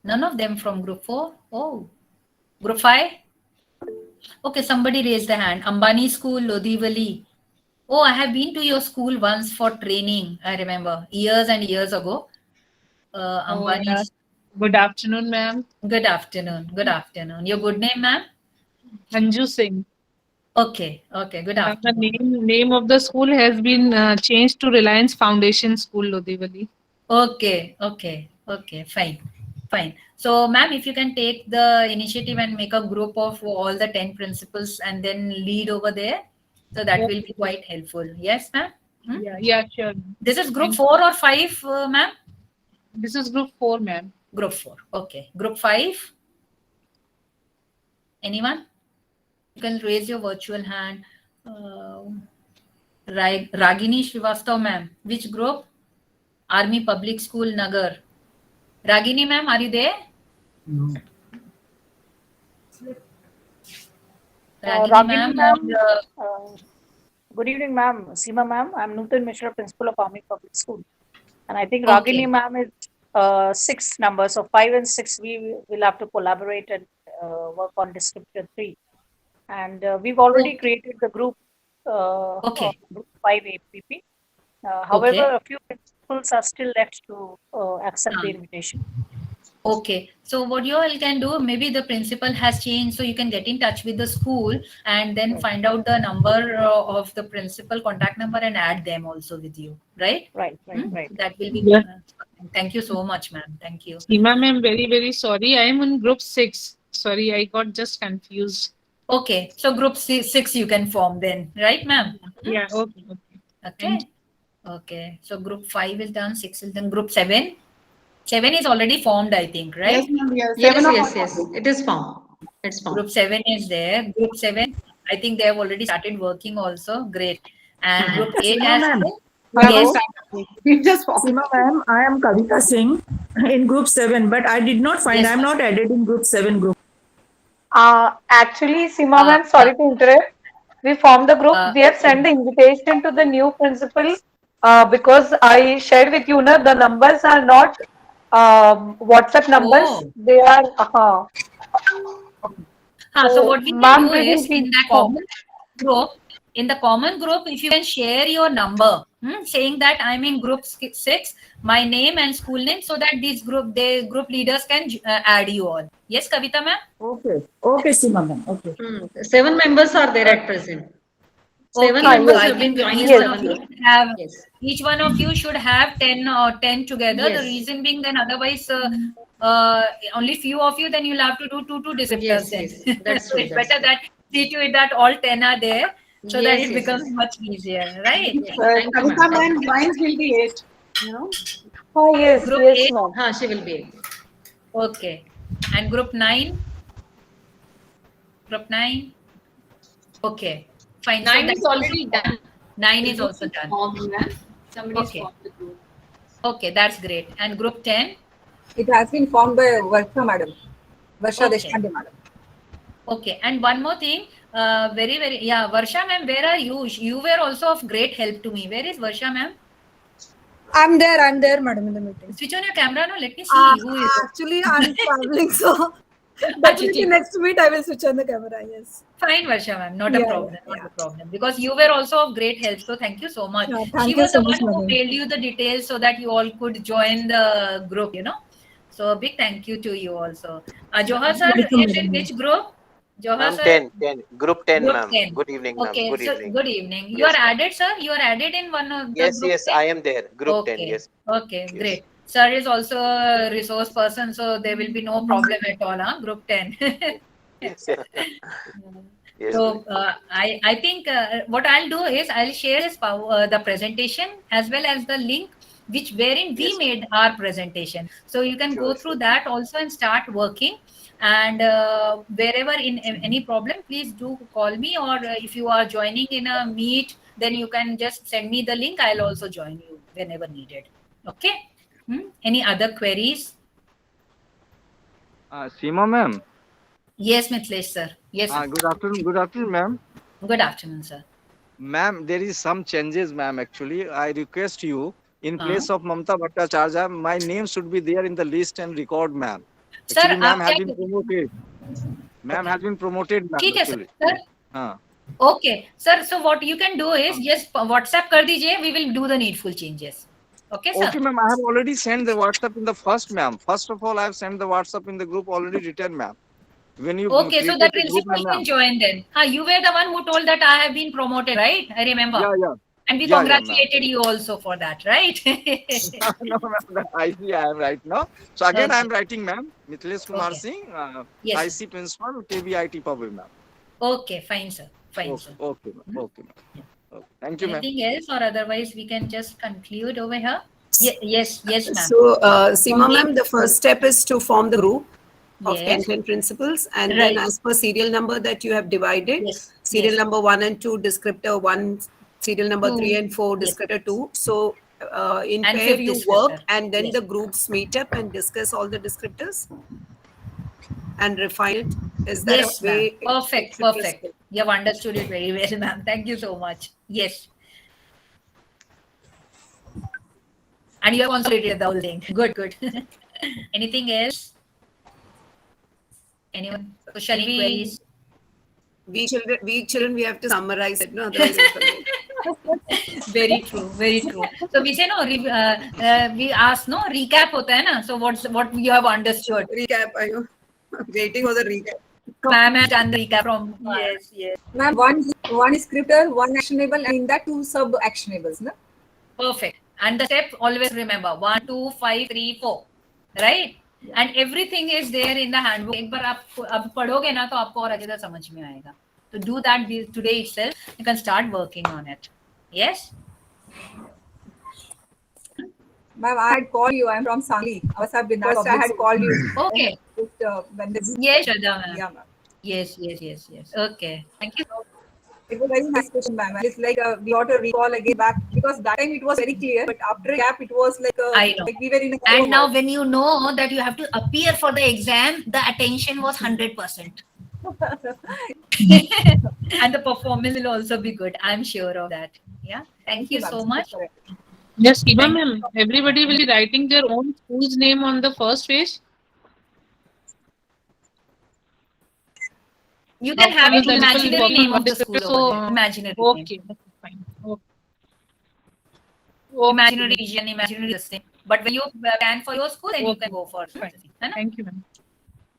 [SPEAKER 1] None of them from group 4. Oh. Group 5. Okay, somebody raised a hand. Ambani School, Lodhivali. Oh, I have been to your school once for training. I remember years and years ago. Ambani.
[SPEAKER 5] Yeah. Good afternoon, ma'am.
[SPEAKER 1] Good afternoon. Good afternoon. Your good name, ma'am?
[SPEAKER 5] Anju Singh.
[SPEAKER 1] Okay. Okay. Good afternoon.
[SPEAKER 5] The name of the school has been changed to Reliance Foundation School, Lodhivali.
[SPEAKER 1] Okay. Okay. Okay. Fine. Fine. So, ma'am, if you can take the initiative and make a group of all the 10 principals and then lead over there, so that will be quite helpful. Yes, ma'am?
[SPEAKER 5] Yeah, sure.
[SPEAKER 1] This is group 4 or 5, ma'am?
[SPEAKER 5] This is group 4, ma'am.
[SPEAKER 1] Group 4. Okay. Group 5? Anyone? You can raise your virtual hand. Ragini Srivastav, ma'am. Which group? Army Public School, Nagar. Ragini, ma'am, are you there?
[SPEAKER 6] No.
[SPEAKER 3] Ragini, ma'am. Good evening, ma'am. Seema, ma'am. I'm Nutan Mishra, Principal of Army Public School. And I think Ragini, ma'am, is six numbers. So 5 and 6, we will have to collaborate and work on descriptor 3. And we've already created the group,
[SPEAKER 1] Okay.
[SPEAKER 3] group 5 APP. However, a few principals are still left to accept the invitation.
[SPEAKER 1] Okay, so what you all can do, maybe the principal has changed, so you can get in touch with the school and then find out the number of the principal contact number and add them also with you, right?
[SPEAKER 3] Right.
[SPEAKER 1] That will be.
[SPEAKER 5] Yeah.
[SPEAKER 1] Thank you so much, ma'am. Thank you.
[SPEAKER 5] Seema ma'am, very, very sorry. I am in group 6. Sorry, I got just confused.
[SPEAKER 1] Okay, so group six you can form then, right, ma'am?
[SPEAKER 5] Yeah, okay.
[SPEAKER 1] Okay. Okay, so group 5 is done, 6 is done. Group 7. 7 is already formed, I think, right?
[SPEAKER 2] Yes, ma'am. Yes.
[SPEAKER 6] Yes. It is formed. It's formed.
[SPEAKER 1] Group 7 is there. Group 7, I think they have already started working also. Great. And group 8 has. Yes.
[SPEAKER 2] Just
[SPEAKER 7] Seema ma'am, I am Kavita Singh in group 7, but I did not find,
[SPEAKER 1] Yes,
[SPEAKER 7] I am not added in group 7 group.
[SPEAKER 8] Actually, Seema ma'am, sorry to interrupt. We formed the group. We have sent the invitation to the new principal because I shared with you, the numbers are not WhatsApp numbers.
[SPEAKER 1] Oh.
[SPEAKER 8] They are.
[SPEAKER 1] So what we can
[SPEAKER 8] ma'am,
[SPEAKER 1] do
[SPEAKER 8] we will
[SPEAKER 1] is
[SPEAKER 8] be
[SPEAKER 1] in the common group, if you can share your number, saying that I'm in group 6, my name and school name, so that these group leaders can add you all. Yes, Kavita ma'am?
[SPEAKER 7] Okay. Okay, Seema ma'am. Okay.
[SPEAKER 6] 7 members are there at present. 7
[SPEAKER 1] Okay,
[SPEAKER 6] members
[SPEAKER 1] so I
[SPEAKER 6] have been
[SPEAKER 1] think
[SPEAKER 6] joining.
[SPEAKER 1] each one of you should have
[SPEAKER 6] Yes.
[SPEAKER 1] each one of you should have 10 together.
[SPEAKER 6] Yes.
[SPEAKER 1] The reason being, then otherwise only few of you, then you'll have to do two descriptors.
[SPEAKER 6] Yes,
[SPEAKER 1] then.
[SPEAKER 6] yes. That's
[SPEAKER 1] So
[SPEAKER 6] true,
[SPEAKER 1] it's
[SPEAKER 6] that's
[SPEAKER 1] better
[SPEAKER 6] true.
[SPEAKER 1] that see to it that all 10 are there, so that
[SPEAKER 6] Yes,
[SPEAKER 1] it
[SPEAKER 6] yes,
[SPEAKER 1] becomes
[SPEAKER 6] yes.
[SPEAKER 1] much easier, right?
[SPEAKER 6] Yes. Thank you,
[SPEAKER 2] Kavita
[SPEAKER 6] ma'am.
[SPEAKER 2] ma'am, lines will be 8. You know?
[SPEAKER 8] Oh, yes,
[SPEAKER 1] Group
[SPEAKER 8] yes,
[SPEAKER 1] 8.
[SPEAKER 8] ma'am.
[SPEAKER 6] She will be.
[SPEAKER 1] Okay, and group 9. Group 9. Okay, fine.
[SPEAKER 6] 9
[SPEAKER 1] so
[SPEAKER 6] is already done.
[SPEAKER 1] 9 is also done.
[SPEAKER 6] Somebody's
[SPEAKER 1] Okay.
[SPEAKER 6] formed the group.
[SPEAKER 1] Okay, that's great. And group 10.
[SPEAKER 2] It has been formed by Varsha madam. Varsha
[SPEAKER 1] Okay.
[SPEAKER 2] Deshpande madam.
[SPEAKER 1] Okay, and one more thing, yeah, Varsha ma'am, where are you? You were also of great help to me. Where is Varsha ma'am?
[SPEAKER 9] I'm there, madam, in the meeting.
[SPEAKER 1] Switch on your camera, no? Let me see who is it.
[SPEAKER 9] Actually, I'm traveling, so
[SPEAKER 1] Achha,
[SPEAKER 9] definitely
[SPEAKER 1] theek.
[SPEAKER 9] next meet I will switch on the camera. Yes.
[SPEAKER 1] Fine, Varsha ma'am, not a
[SPEAKER 9] Yeah,
[SPEAKER 1] problem,
[SPEAKER 9] yeah,
[SPEAKER 1] not a problem. Because you were also of great help, so thank you so much.
[SPEAKER 9] Yeah,
[SPEAKER 1] She
[SPEAKER 9] thank you
[SPEAKER 1] was
[SPEAKER 9] so
[SPEAKER 1] the
[SPEAKER 9] much,
[SPEAKER 1] one who
[SPEAKER 9] madam.
[SPEAKER 1] mailed you the details so that you all could join the group, So a big thank you to you also. Johar sir
[SPEAKER 9] Welcome,
[SPEAKER 1] is in
[SPEAKER 9] madam.
[SPEAKER 1] which group? Johar
[SPEAKER 10] Ma'am,
[SPEAKER 1] sir?
[SPEAKER 10] 10, group 10,
[SPEAKER 1] Group
[SPEAKER 10] ma'am.
[SPEAKER 1] 10.
[SPEAKER 10] Good evening, ma'am.
[SPEAKER 1] Okay,
[SPEAKER 10] Good
[SPEAKER 1] so
[SPEAKER 10] evening.
[SPEAKER 1] good evening. You
[SPEAKER 10] Yes.
[SPEAKER 1] are added, sir? You are added in one of the
[SPEAKER 10] Yes,
[SPEAKER 1] group
[SPEAKER 10] yes,
[SPEAKER 1] 10?
[SPEAKER 10] I am there. Group 10,
[SPEAKER 1] Okay.
[SPEAKER 10] yes.
[SPEAKER 1] Okay,
[SPEAKER 10] Yes.
[SPEAKER 1] great. Sir is also a resource person, so there will be no problem at all, Group 10.
[SPEAKER 10] Yes, yes.
[SPEAKER 1] So I think what I'll do is I'll share this the presentation as well as the link wherein we
[SPEAKER 10] Yes.
[SPEAKER 1] made our presentation. So you can go
[SPEAKER 10] Sure,
[SPEAKER 1] through
[SPEAKER 10] sure.
[SPEAKER 1] that also and start working. And wherever in any problem, please do call me, or if you are joining in a meet, then you can just send me the link. I'll also join you whenever needed. Okay. Any other queries?
[SPEAKER 11] Seema ma'am.
[SPEAKER 1] Yes, Mitlesh sir. Yes, sir.
[SPEAKER 11] Good afternoon, ma'am.
[SPEAKER 1] Good afternoon, sir.
[SPEAKER 11] Ma'am, there is some changes, ma'am. Actually, I request you, in
[SPEAKER 1] हाँ.
[SPEAKER 11] place of Mamta Bhattacharya, my name should be there in the list and record, ma'am.
[SPEAKER 1] Sir,
[SPEAKER 11] Actually, ma'am
[SPEAKER 1] आप
[SPEAKER 11] has
[SPEAKER 1] क्या
[SPEAKER 11] been promoted. Ma'am has been promoted, ma'am.
[SPEAKER 1] ठीक है
[SPEAKER 11] Actually.
[SPEAKER 1] Sir.
[SPEAKER 11] हाँ.
[SPEAKER 1] Okay, sir. So what you can do is just WhatsApp कर दीजिए. We will do the needful changes. Okay, sir.
[SPEAKER 11] Okay, ma'am. I have already sent the WhatsApp in the first, ma'am. First of all, I have sent the WhatsApp in the group already written, ma'am. When you
[SPEAKER 1] Okay, so the
[SPEAKER 11] created the group,
[SPEAKER 1] principal
[SPEAKER 11] ma'am.
[SPEAKER 1] can join then. You were the one who told that I have been promoted, right? I remember.
[SPEAKER 11] Yeah.
[SPEAKER 1] And we
[SPEAKER 11] Yeah,
[SPEAKER 1] congratulated you also for that, right?
[SPEAKER 11] No, ma'am. I see I am right now. So again, I am
[SPEAKER 1] Okay.
[SPEAKER 11] writing, ma'am. Mithilesh Kumar
[SPEAKER 1] Okay.
[SPEAKER 11] Singh,
[SPEAKER 1] Yes.
[SPEAKER 11] IC Principal, KVIT Public, ma'am.
[SPEAKER 1] Okay, fine, sir. Fine, sir.
[SPEAKER 11] Okay, ma'am. Okay, ma'am. Okay. Thank you, ma'am.
[SPEAKER 1] Anything else, or otherwise we can just conclude over here? Yes, ma'am.
[SPEAKER 4] So, Seema
[SPEAKER 1] Only-
[SPEAKER 4] ma'am, the first step is to form the group of
[SPEAKER 1] Yes.
[SPEAKER 4] 10 principals, and
[SPEAKER 1] Right.
[SPEAKER 4] then as per serial number that you have divided,
[SPEAKER 1] Yes.
[SPEAKER 4] serial
[SPEAKER 1] Yes.
[SPEAKER 4] number 1 and 2, descriptor 1, serial number 3 and 4,
[SPEAKER 1] Yes.
[SPEAKER 4] descriptor 2. So, in
[SPEAKER 1] And
[SPEAKER 4] pair
[SPEAKER 1] fifth
[SPEAKER 4] you
[SPEAKER 1] descriptor.
[SPEAKER 4] work, and then
[SPEAKER 1] Yes.
[SPEAKER 4] the groups meet up and discuss all the descriptors and refine it. Is that
[SPEAKER 1] Yes,
[SPEAKER 4] a way?
[SPEAKER 1] ma'am. Perfect,
[SPEAKER 4] it should be
[SPEAKER 1] perfect. You have understood it very well, ma'am. Thank you so much. Yes. And you have consolidated the whole thing. Good, good. Anything else? Anyone? So shall we? Queries?
[SPEAKER 4] We children, we have to summarize it, no? Otherwise we'll forget.
[SPEAKER 1] Very true, very true. So we say no, we ask no recap hota hai na. So what you have understood?
[SPEAKER 4] Recap, are you waiting for the recap?
[SPEAKER 1] Ma'am has done the recap from yes.
[SPEAKER 2] Ma'am, one descriptor, one actionable, and in that two sub actionables, no?
[SPEAKER 1] Perfect. And the step always remember 1, 2, 5, 3, 4, right? And everything is there in the handbook. एक बार आप अब पढ़ोगे ना तो आपको और अच्छे से समझ में आएगा. To do that today itself, you can start working on it. Yes.
[SPEAKER 2] Ma'am, I had called you. I'm from Sangli. First, I had called you.
[SPEAKER 1] Okay.
[SPEAKER 2] When the
[SPEAKER 1] Yes, Shraddha ma'am.
[SPEAKER 2] yeah, ma'am.
[SPEAKER 1] Yes. Okay. Thank you.
[SPEAKER 2] It was a very nice question, ma'am. It's like we ought to recall again back because that time it was very clear, but after a gap, it was like
[SPEAKER 1] I know.
[SPEAKER 2] like we were in a
[SPEAKER 1] And now
[SPEAKER 2] mode.
[SPEAKER 1] when you know that you have to appear for the exam, the attention was 100%. And the performance will also be good. I'm sure of that. Yeah. Thank you
[SPEAKER 2] ma'am.
[SPEAKER 1] so much.
[SPEAKER 5] Yes, Shiva ma'am, everybody will be writing their own school's name on the first page.
[SPEAKER 1] You can have
[SPEAKER 5] Because
[SPEAKER 1] an
[SPEAKER 5] the people
[SPEAKER 1] imaginary
[SPEAKER 5] working
[SPEAKER 1] name
[SPEAKER 5] on
[SPEAKER 1] of the
[SPEAKER 5] this
[SPEAKER 1] school
[SPEAKER 5] paper,
[SPEAKER 1] over there. Imaginary name.
[SPEAKER 5] Okay, that's fine. Okay.
[SPEAKER 1] Imaginary region, imaginary this thing. But when you plan for your school, then you can go for it.
[SPEAKER 5] Fine.
[SPEAKER 1] है ना?
[SPEAKER 5] Thank you, ma'am.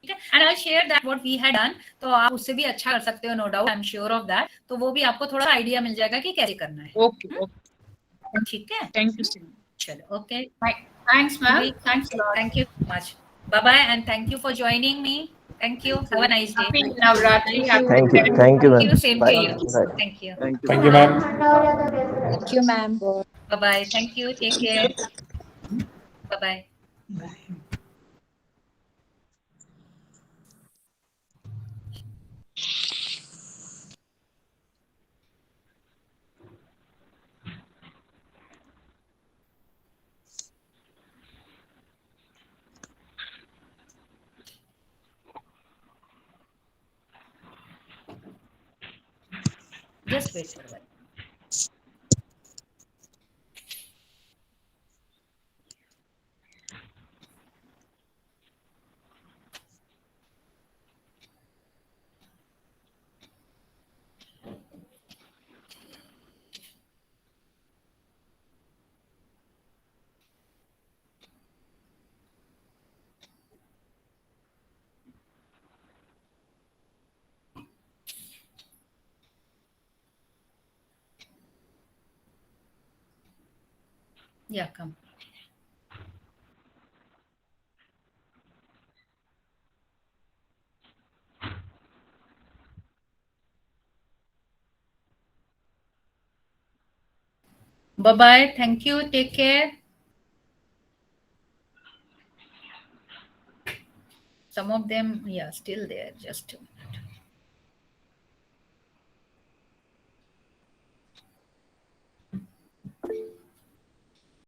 [SPEAKER 1] ठीक है? And I'll share that what we had done. तो आप उससे भी अच्छा कर सकते हो, no doubt. I'm sure of that. तो वो भी आपको थोड़ा आइडिया मिल जाएगा कि कैसे करना है.
[SPEAKER 5] Okay.
[SPEAKER 1] ठीक है?
[SPEAKER 5] Thank you, Shiva.
[SPEAKER 1] चलो, okay. Thanks, ma'am. Thanks a lot. Thank you so much. Bye-bye and thank you for joining me. Thank you. Have a nice day.
[SPEAKER 6] Happy Navratri.
[SPEAKER 10] Thank you,
[SPEAKER 1] Thank
[SPEAKER 10] ma'am.
[SPEAKER 1] you. Same
[SPEAKER 10] Bye.
[SPEAKER 1] to you.
[SPEAKER 10] Bye.
[SPEAKER 1] Thank you.
[SPEAKER 11] Thank you, ma'am.
[SPEAKER 3] Thank you, ma'am.
[SPEAKER 1] Bye-bye. Thank you. Take care. Bye-bye. Just wait for a while. Yeah, come. Bye-bye. Thank you. Take care. Some of them, yeah, still there. Just